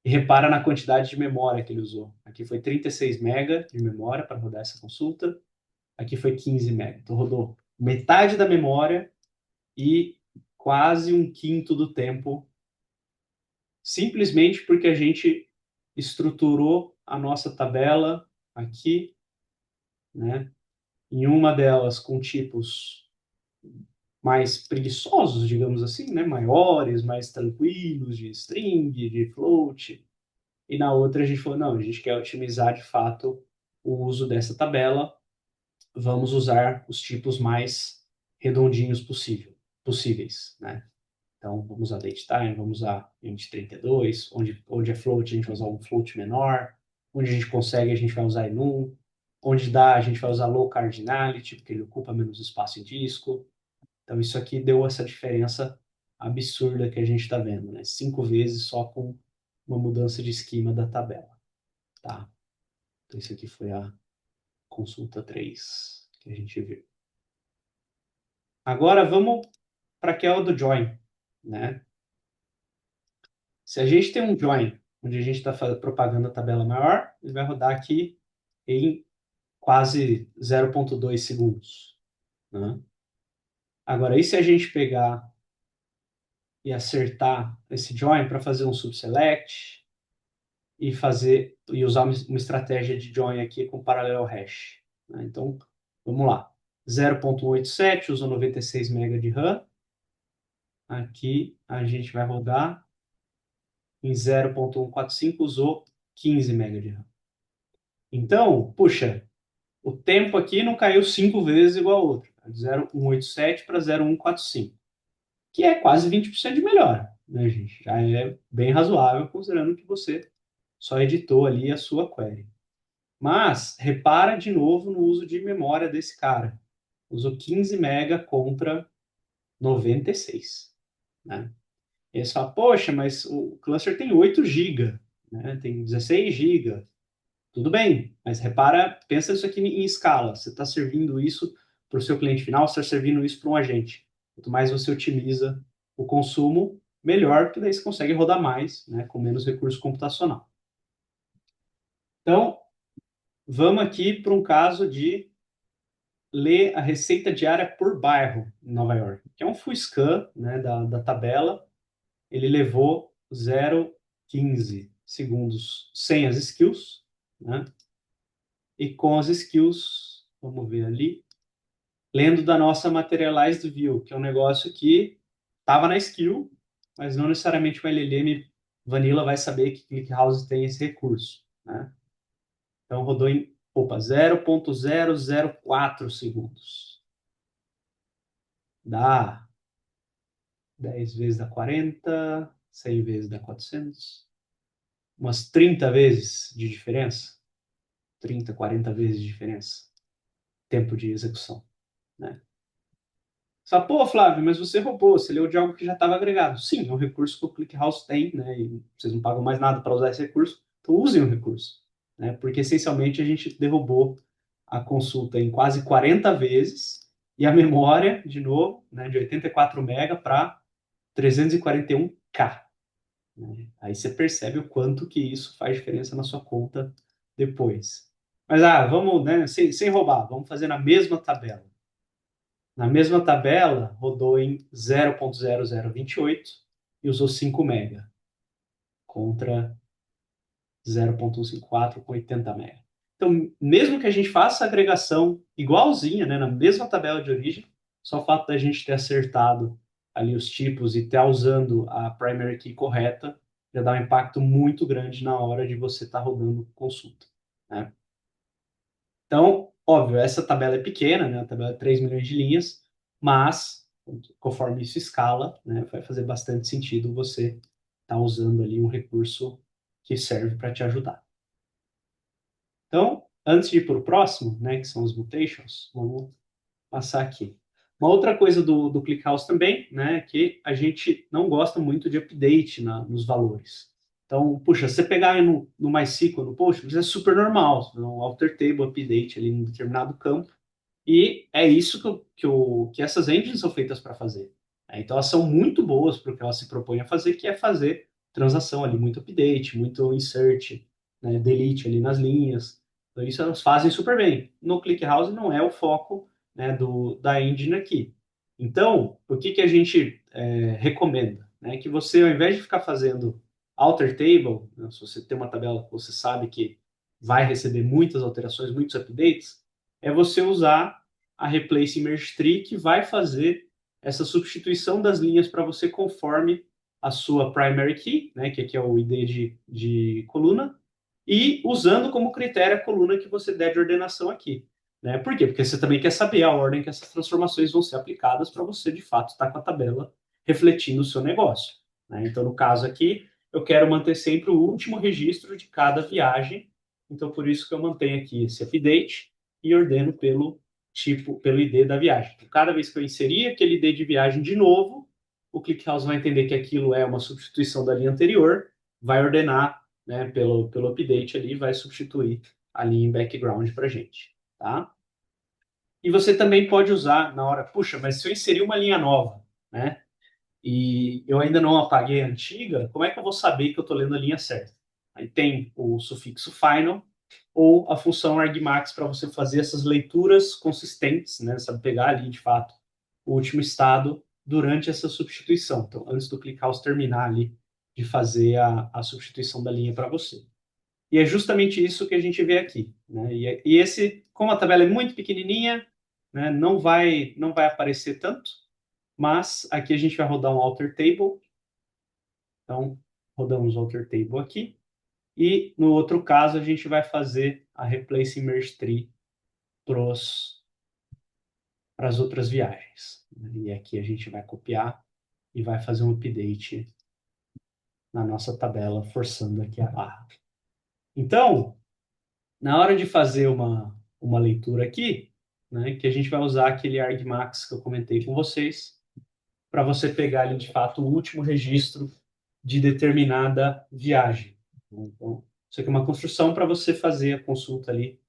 E repara na quantidade de memória que ele usou. Aqui foi 36 MB de memória para rodar essa consulta. Aqui foi 15 MB. Então rodou metade da memória e quase um quinto do tempo, simplesmente porque a gente estruturou a nossa tabela aqui, né? Em uma delas com tipos mais preguiçosos, digamos assim, né? Maiores, mais tranquilos, de string, de float. E na outra a gente falou, não, a gente quer otimizar de fato o uso dessa tabela, vamos usar os tipos mais redondinhos possíveis, né? Então, vamos usar datetime, vamos usar int32, onde é float, a gente vai usar um float menor, onde a gente consegue, a gente vai usar enum, onde dá, a gente vai usar low cardinality, porque ele ocupa menos espaço em disco. Então, isso aqui deu essa diferença absurda que a gente está vendo, né? 5 vezes só com uma mudança de esquema da tabela, tá? Então, isso aqui foi a consulta 3 que a gente viu. Agora, vamos para aquela do join, né? Se a gente tem um join onde a gente está propagando a tabela maior, ele vai rodar aqui em quase 0,2 segundos, né? Agora, e se a gente pegar e acertar esse join para fazer um subselect e usar uma estratégia de join aqui com parallel hash, né? Então, vamos lá. 0,187 usa 96 MB de RAM. Aqui a gente vai rodar em 0,145, usou 15 MB de RAM. Então, puxa, o tempo aqui não caiu 5 vezes igual ao outro. De 0,187 para 0,145, que é quase 20% de melhora, né, gente? Já é bem razoável, considerando que você só editou ali a sua query. Mas, repara de novo no uso de memória desse cara. usou 15 mega contra 96, né? E aí você fala, poxa, mas o cluster tem 8 GB, né? Tem 16 GB. Tudo bem, mas repara, pensa isso aqui em escala. Você está servindo isso para o seu cliente final, você está servindo isso para um agente. Quanto mais você otimiza o consumo, melhor, porque daí você consegue rodar mais, né, com menos recurso computacional. Então, vamos aqui para um caso de ler a receita diária por bairro em Nova York, que é um full scan, né, da tabela. Ele levou 0,15 segundos sem as skills, né? E com as skills, vamos ver ali, lendo da nossa Materialized View, que é um negócio que estava na skill, mas não necessariamente o LLM Vanilla vai saber que ClickHouse tem esse recurso, né? Então rodou em 0,004 segundos. Dá 10 vezes dá 40, 100 vezes dá 400, umas 30 vezes de diferença, 30, 40 vezes de diferença, tempo de execução, né? Você fala, pô, Flávio, mas você roubou, você leu de algo que já estava agregado. Sim, é um recurso que o ClickHouse tem, né? E vocês não pagam mais nada para usar esse recurso, então usem o recurso, né? Porque essencialmente a gente derrubou a consulta em quase 40 vezes e a memória, de novo, né, de 84 MB para 341K. Né? Aí você percebe o quanto que isso faz diferença na sua conta depois. Mas, vamos, né, sem roubar, vamos fazer na mesma tabela. Na mesma tabela, rodou em 0,0028 e usou 5 mega contra 0,154 com 80 mega. Então, mesmo que a gente faça a agregação igualzinha, né, na mesma tabela de origem, só o fato da gente ter acertado ali os tipos e estar usando a primary key correta já dá um impacto muito grande na hora de você estar rodando consulta, né? Então, óbvio, essa tabela é pequena, né? A tabela é 3 milhões de linhas, mas conforme isso escala, né, vai fazer bastante sentido você estar usando ali um recurso que serve para te ajudar. Então, antes de ir para o próximo, né, que são os mutations, vamos passar aqui. Uma outra coisa do ClickHouse também, né, é que a gente não gosta muito de update nos valores. Então, puxa, você pegar no MySQL, no Postgres, é super normal, um alter table update ali em determinado campo, e é isso que essas engines são feitas para fazer. Então, elas são muito boas para o que elas se propõem a fazer, que é fazer transação ali, muito update, muito insert, né, delete ali nas linhas. Então, isso elas fazem super bem. No ClickHouse não é o foco, né, da engine aqui. Então, o que a gente recomenda? Né, que você, ao invés de ficar fazendo alter table, né, se você tem uma tabela que você sabe que vai receber muitas alterações, muitos updates, é você usar a Replace Merge Tree, que vai fazer essa substituição das linhas para você conforme a sua primary key, né, que aqui é o ID de coluna, e usando como critério a coluna que você der de ordenação aqui. Né? Por quê? Porque você também quer saber a ordem que essas transformações vão ser aplicadas para você, de fato, estar com a tabela refletindo o seu negócio. Né? Então, no caso aqui, eu quero manter sempre o último registro de cada viagem. Então, por isso que eu mantenho aqui esse update e ordeno pelo tipo, pelo ID da viagem. Então, cada vez que eu inserir aquele ID de viagem de novo, o ClickHouse vai entender que aquilo é uma substituição da linha anterior, vai ordenar, né, pelo update ali, vai substituir a linha em background para a gente. Tá? E você também pode usar na hora, puxa, mas se eu inserir uma linha nova, né, e eu ainda não apaguei a antiga, como é que eu vou saber que eu estou lendo a linha certa? Aí tem o sufixo final ou a função argmax para você fazer essas leituras consistentes, né, sabe, pegar ali de fato o último estado durante essa substituição. Então, antes do ClickHouse terminar ali de fazer a substituição da linha para você. E é justamente isso que a gente vê aqui. Né? E esse, como a tabela é muito pequenininha, né, não vai aparecer tanto, mas aqui a gente vai rodar um alter table. Então, rodamos o alter table aqui. E no outro caso, a gente vai fazer a replace merge tree para as outras viagens. E aqui a gente vai copiar e vai fazer um update na nossa tabela, forçando aqui a barra. Então, na hora de fazer uma leitura aqui, né, que a gente vai usar aquele argmax que eu comentei com vocês, para você pegar ali, de fato, o último registro de determinada viagem. Então, isso aqui é uma construção para você fazer a consulta ali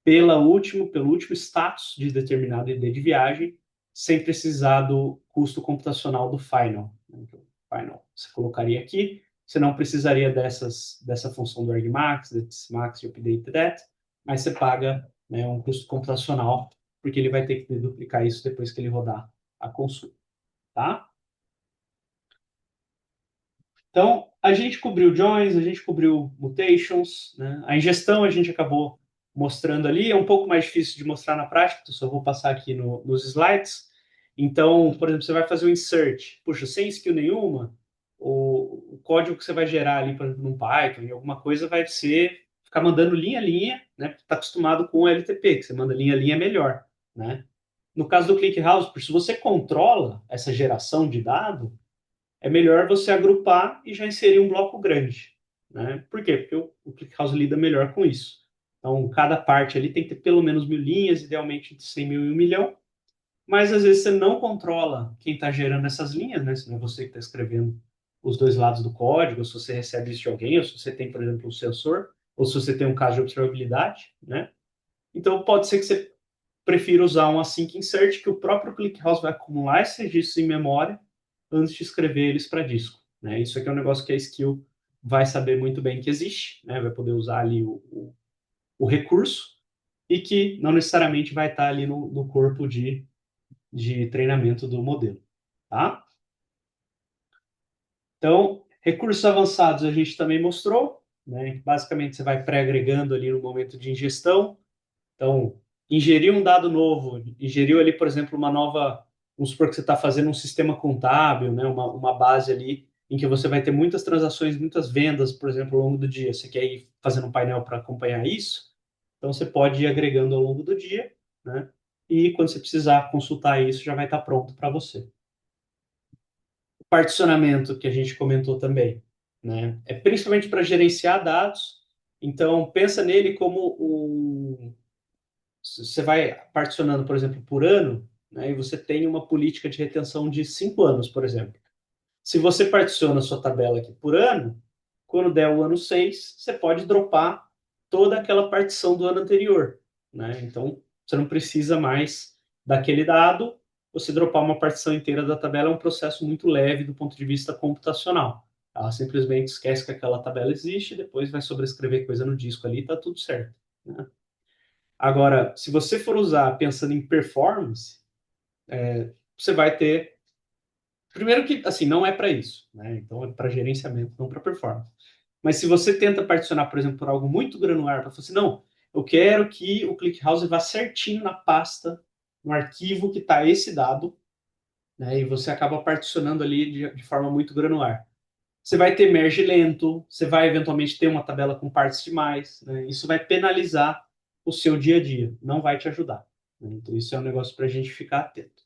pelo último status de determinado ID de viagem, sem precisar do custo computacional do final. Então, final você colocaria aqui, você não precisaria dessa função do argmax, desse max de update that, mas você paga, né, um custo computacional, porque ele vai ter que duplicar isso depois que ele rodar a consulta, tá? Então, a gente cobriu joins, a gente cobriu mutations, né? A ingestão a gente acabou mostrando ali, é um pouco mais difícil de mostrar na prática, então só vou passar aqui nos slides. Então, por exemplo, você vai fazer o insert, puxa, sem skill nenhuma, o código que você vai gerar ali, por exemplo, num Python, em alguma coisa, vai ser ficar mandando linha a linha, né? Está acostumado com o LTP, que você manda linha a linha é melhor, né? No caso do ClickHouse, se você controla essa geração de dado, é melhor você agrupar e já inserir um bloco grande. Né? Por quê? Porque o ClickHouse lida melhor com isso. Então, cada parte ali tem que ter pelo menos 1.000 linhas, idealmente entre 100 mil e 1 milhão. Mas, às vezes, você não controla quem está gerando essas linhas, né? Se não é você que está escrevendo os dois lados do código, ou se você recebe isso de alguém, ou se você tem, por exemplo, um sensor, ou se você tem um caso de observabilidade, né? Então, pode ser que você prefira usar um async insert, que o próprio ClickHouse vai acumular esses registros em memória antes de escrever eles para disco. Né? Isso aqui é um negócio que a skill vai saber muito bem que existe, né? Vai poder usar ali o recurso e que não necessariamente vai estar ali no corpo de treinamento do modelo. Tá? Então, recursos avançados a gente também mostrou, né? Basicamente você vai pré-agregando ali no momento de ingestão. Então, ingerir um dado novo, ingeriu ali, por exemplo, uma nova, vamos supor que você está fazendo um sistema contábil, né, uma base ali, em que você vai ter muitas transações, muitas vendas, por exemplo, ao longo do dia. Você quer ir fazendo um painel para acompanhar isso? Então, você pode ir agregando ao longo do dia, né? E quando você precisar consultar isso, já vai estar pronto para você. O particionamento que a gente comentou também, né? É principalmente para gerenciar dados. Então, pensa nele como você vai particionando, por exemplo, por ano, né, e você tem uma política de retenção de 5 anos, por exemplo. Se você particiona a sua tabela aqui por ano, quando der o ano 6, você pode dropar toda aquela partição do ano anterior. Né? Então, você não precisa mais daquele dado. Você dropar uma partição inteira da tabela é um processo muito leve do ponto de vista computacional. Ela simplesmente esquece que aquela tabela existe, depois vai sobrescrever coisa no disco ali e está tudo certo. Né? Agora, se você for usar pensando em performance, você vai ter. Primeiro que, assim, não é para isso, né? Então é para gerenciamento, não para performance. Mas se você tenta particionar, por exemplo, por algo muito granular, para falar assim, não, eu quero que o ClickHouse vá certinho na pasta, no arquivo que está esse dado, né? E você acaba particionando ali de forma muito granular. Você vai ter merge lento, você vai eventualmente ter uma tabela com partes demais, né? Isso vai penalizar o seu dia a dia, não vai te ajudar. Né? Então, isso é um negócio para a gente ficar atento.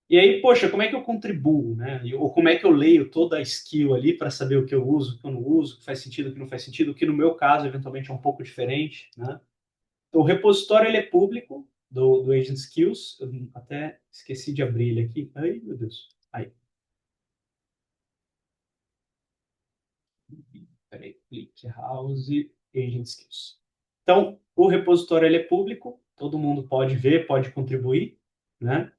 E aí, poxa, como é que eu contribuo, né? Ou como é que eu leio toda a skill ali para saber o que eu uso, o que eu não uso, o que faz sentido, o que não faz sentido, o que no meu caso, eventualmente, é um pouco diferente, né? Então, o repositório ele é público do Agent Skills. Eu até esqueci de abrir ele aqui. Ai, meu Deus. Aí. Peraí, ClickHouse Agent Skills. Então, o repositório ele é público, todo mundo pode ver, pode contribuir, né?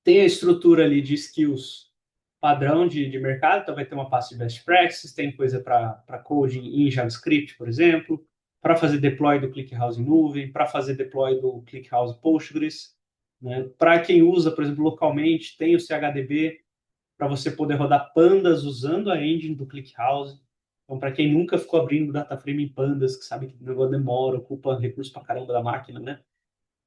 Tem a estrutura ali de skills padrão de mercado, então vai ter uma pasta de best practices, tem coisa para coding em JavaScript, por exemplo, para fazer deploy do ClickHouse em nuvem, para fazer deploy do ClickHouse Postgres, né? Para quem usa, por exemplo, localmente, tem o CHDB para você poder rodar pandas usando a engine do ClickHouse. Então, para quem nunca ficou abrindo data frame em pandas, que sabe que o negócio demora, ocupa recurso para caramba da máquina, né?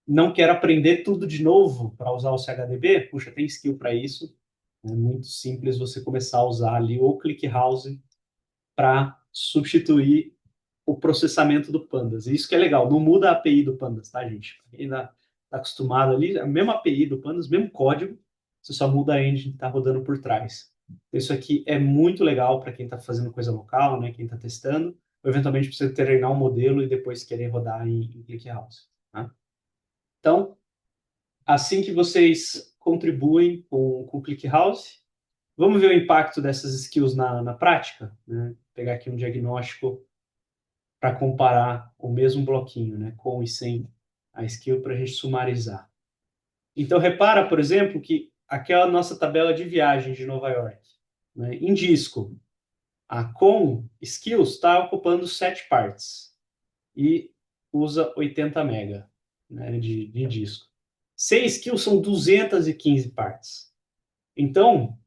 Não quer aprender tudo de novo para usar o CHDB, puxa, tem skill para isso. É muito simples você começar a usar ali o ClickHouse para substituir o processamento do Pandas. E isso que é legal, não muda a API do Pandas, tá, gente? Quem ainda está acostumado ali, a mesma API do Pandas, mesmo código, você só muda a engine que está rodando por trás. Isso aqui é muito legal para quem está fazendo coisa local, né? Quem está testando, ou eventualmente precisa treinar um modelo e depois querer rodar em ClickHouse. Tá? Então, assim que vocês contribuem com o ClickHouse, vamos ver o impacto dessas skills na prática, né? Vou pegar aqui um diagnóstico para comparar o mesmo bloquinho, né? Com e sem a skill para a gente sumarizar. Então, repara, por exemplo, que aquela nossa tabela de viagem de Nova York, né? Em disco, a com skills está ocupando 7 partes e usa 80 mega, né, de disco. Sem skills são 215 partes. Então,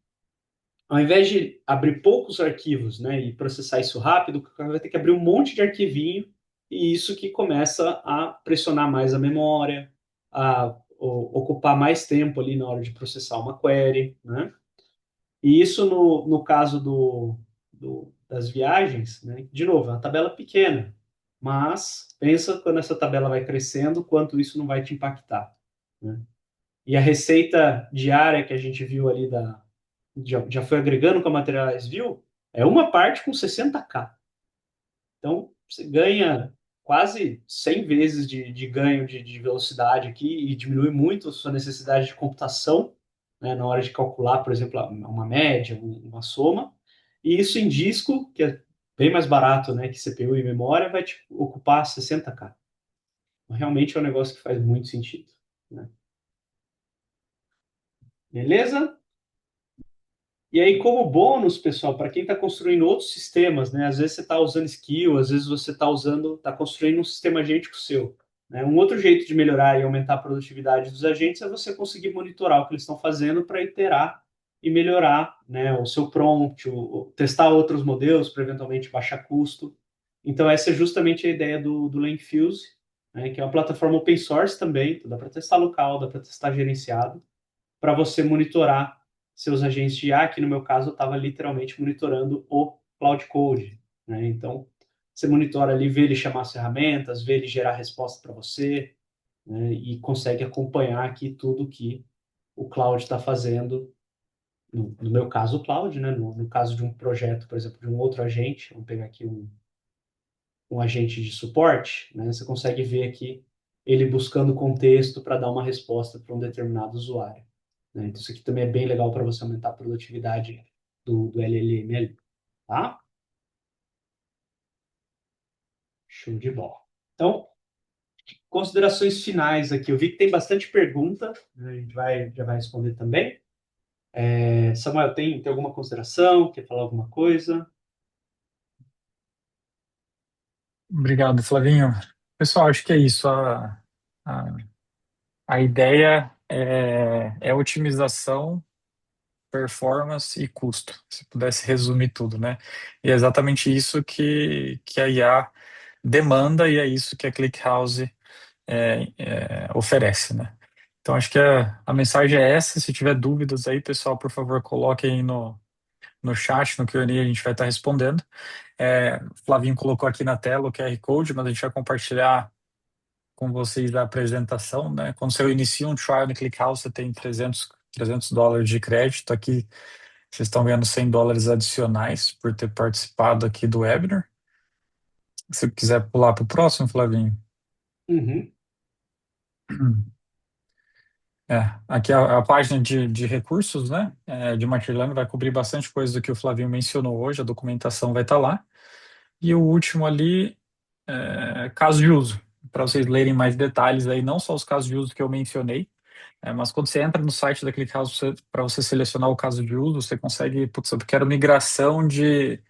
ao invés de abrir poucos arquivos, né, e processar isso rápido, vai ter que abrir um monte de arquivinho, e isso que começa a pressionar mais a memória, a ocupar mais tempo ali na hora de processar uma query, né? E isso no caso das viagens, né? De novo, é uma tabela pequena, mas pensa quando essa tabela vai crescendo, quanto isso não vai te impactar, né? E a receita diária que a gente viu ali já foi agregando com a Materiais View, é uma parte com 60K. Então, você ganha quase 100 vezes de ganho de velocidade aqui e diminui muito a sua necessidade de computação, né, na hora de calcular, por exemplo, uma média, uma soma. E isso em disco, que é bem mais barato, né, que CPU e memória, vai te ocupar 60K. Realmente é um negócio que faz muito sentido, né? Beleza? E aí, como bônus, pessoal, para quem está construindo outros sistemas, né? Às vezes você está usando skill, às vezes você está construindo um sistema agêntico seu, né? Um outro jeito de melhorar e aumentar a produtividade dos agentes é você conseguir monitorar o que eles estão fazendo para iterar e melhorar, né, o seu prompt, testar outros modelos para eventualmente baixar custo. Então, essa é justamente a ideia do Langfuse, né, que é uma plataforma open source também, então dá para testar local, dá para testar gerenciado, para você monitorar seus agentes de IA, que no meu caso eu estava literalmente monitorando o Cloud Code, né? Então, você monitora ali, vê ele chamar as ferramentas, vê ele gerar resposta para você, né? E consegue acompanhar aqui tudo que o Cloud está fazendo. No meu caso, o Cloud, né? No caso de um projeto, por exemplo, de um outro agente, vamos pegar aqui um agente de suporte, né? Você consegue ver aqui ele buscando contexto para dar uma resposta para um determinado usuário, né? Então, isso aqui também é bem legal para você aumentar a produtividade do LLM ali, tá? Show de bola. Então, considerações finais aqui. Eu vi que tem bastante pergunta, né? A gente já vai responder também. Samuel, tem alguma consideração? Quer falar alguma coisa? Obrigado, Flavinho. Pessoal, acho que é isso. A, a ideia é otimização, performance e custo. Se pudesse resumir tudo, né? E é exatamente isso que a IA demanda e é isso que a ClickHouse oferece, né? Então, acho que a mensagem é essa. Se tiver dúvidas aí, pessoal, por favor, coloquem aí no chat, no Q&A, a gente vai estar respondendo. O Flavinho colocou aqui na tela o QR Code, mas a gente vai compartilhar com vocês a apresentação, né? Quando você inicia um trial no ClickHouse, você tem $300 de crédito. Aqui vocês estão ganhando $100 adicionais por ter participado aqui do webinar. Se quiser pular para o próximo, Flavinho. Uhum. Aqui a página de recursos, né? De Machine Learning vai cobrir bastante coisa do que o Flavinho mencionou hoje, a documentação vai estar lá. E o último ali, caso de uso, para vocês lerem mais detalhes aí, não só os casos de uso que eu mencionei, mas quando você entra no site da ClickHouse para você selecionar o caso de uso, você consegue, putz, eu quero migração de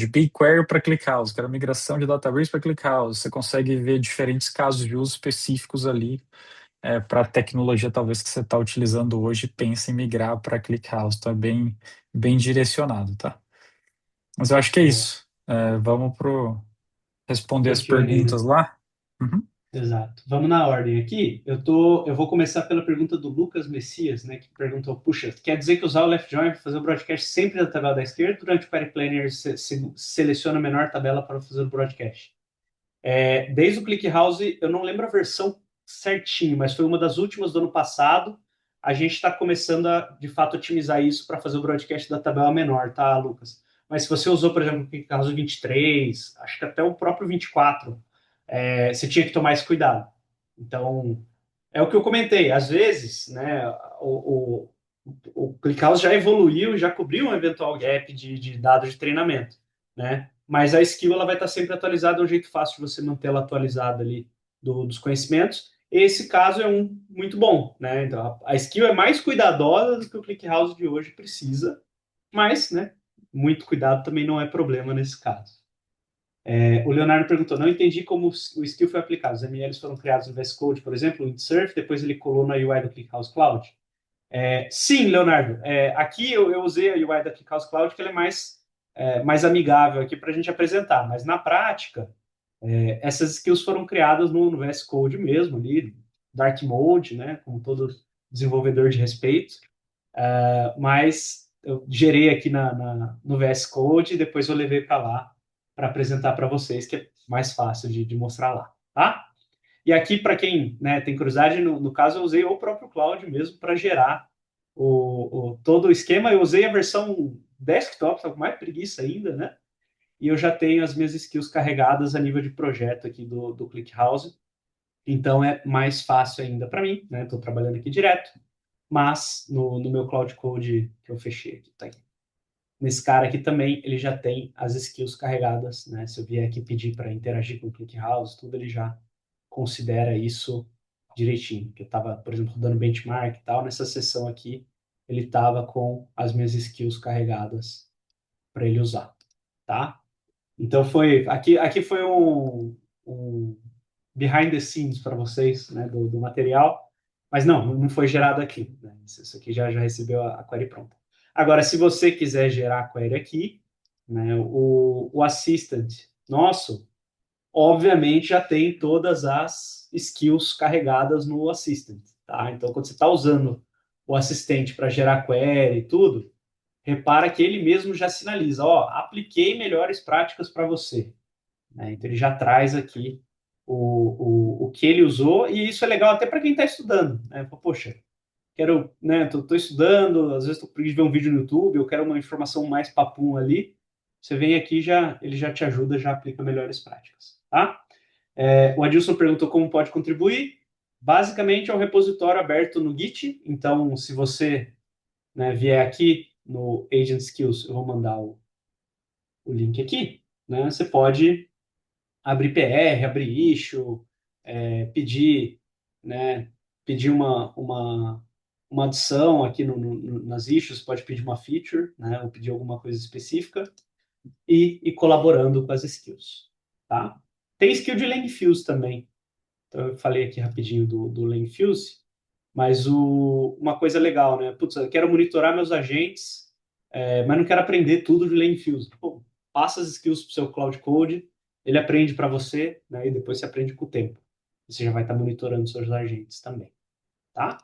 BigQuery para ClickHouse, quero migração de Databricks para ClickHouse. Você consegue ver diferentes casos de uso específicos ali para a tecnologia talvez que você está utilizando hoje, pensa em migrar para ClickHouse. Então é bem direcionado, tá? Mas eu acho que é Boa. isso. Vamos responder Pro as Q&A, né? perguntas lá. Uhum. Exato. Vamos na ordem aqui. Eu vou começar pela pergunta do Lucas Messias, né, que perguntou: puxa, quer dizer que usar o left join para fazer o broadcast sempre da tabela da esquerda, durante o query planner seleciona a menor tabela para fazer o broadcast? Desde o ClickHouse, eu não lembro a versão certinho, mas foi uma das últimas do ano passado. A gente está começando a, de fato, otimizar isso para fazer o broadcast da tabela menor, tá, Lucas? Mas se você usou, por exemplo, o ClickHouse 23, acho que até o próprio 24, você tinha que tomar esse cuidado, Então, é o que eu comentei. Às vezes, né, o ClickHouse já evoluiu, já cobriu um eventual gap de dados de treinamento, né? Mas a skill ela vai estar sempre atualizada, é um jeito fácil de você mantê-la atualizada ali dos conhecimentos. Esse caso é um muito bom, né? Então, a skill é mais cuidadosa do que o ClickHouse de hoje precisa, mas, né, muito cuidado também não é problema nesse caso. O Leonardo perguntou, não entendi como o skill foi aplicado. Os MLs foram criados no VS Code, por exemplo, o Windsurf, depois ele colou na UI do ClickHouse Cloud. Sim, Leonardo. Aqui eu usei a UI da ClickHouse Cloud, que ela é mais amigável aqui para a gente apresentar, mas na prática, essas skills foram criadas no VS Code mesmo, ali, Dark Mode, né, como todo desenvolvedor de respeito, mas eu gerei aqui no VS Code e depois eu levei para lá para apresentar para vocês, que é mais fácil de mostrar lá, tá? E aqui, para quem, né, tem curiosidade, no caso eu usei o próprio Cloud mesmo para gerar todo o esquema. Eu usei a versão desktop, estava com mais preguiça ainda, né? E eu já tenho as minhas skills carregadas a nível de projeto aqui do ClickHouse. Então é mais fácil ainda para mim, né? Estou trabalhando aqui direto, mas no meu Cloud Code que eu fechei aqui, tá aqui. Nesse cara aqui também, ele já tem as skills carregadas, né? Se eu vier aqui pedir para interagir com o ClickHouse, tudo ele já considera isso direitinho. Que eu estava, por exemplo, dando benchmark e tal, nessa sessão aqui, ele estava com as minhas skills carregadas para ele usar, tá? Então aqui foi um behind the scenes para vocês, né, do material, mas não foi gerado aqui, né? Isso aqui já recebeu a query pronta. Agora, se você quiser gerar a query aqui, né, o assistant nosso, obviamente já tem todas as skills carregadas no assistant, tá? Então, quando você está usando o assistente para gerar query e tudo, repara que ele mesmo já sinaliza, ó, apliquei melhores práticas para você, né? Então ele já traz aqui o que ele usou, e isso é legal até para quem está estudando, né? Poxa, quero, né, tô estudando, às vezes estou preguiça de ver um vídeo no YouTube, eu quero uma informação mais papum ali, você vem aqui, ele já te ajuda, já aplica melhores práticas, tá? O Adilson perguntou como pode contribuir. Basicamente é um repositório aberto no Git, então se você, né, vier aqui no Agent Skills, eu vou mandar o link aqui, né? Você pode abrir PR, abrir issue, pedir, né, pedir uma adição aqui nas issues, pode pedir uma feature, né, ou pedir alguma coisa específica e colaborando com as skills, tá? Tem skill de Langfuse também. Então, eu falei aqui rapidinho do Langfuse, mas uma coisa legal, né? Putz, eu quero monitorar meus agentes, mas não quero aprender tudo de Langfuse. Pô, passa as skills para o seu Cloud Code, ele aprende para você, né? E depois você aprende com o tempo. Você já vai estar monitorando seus agentes também, tá?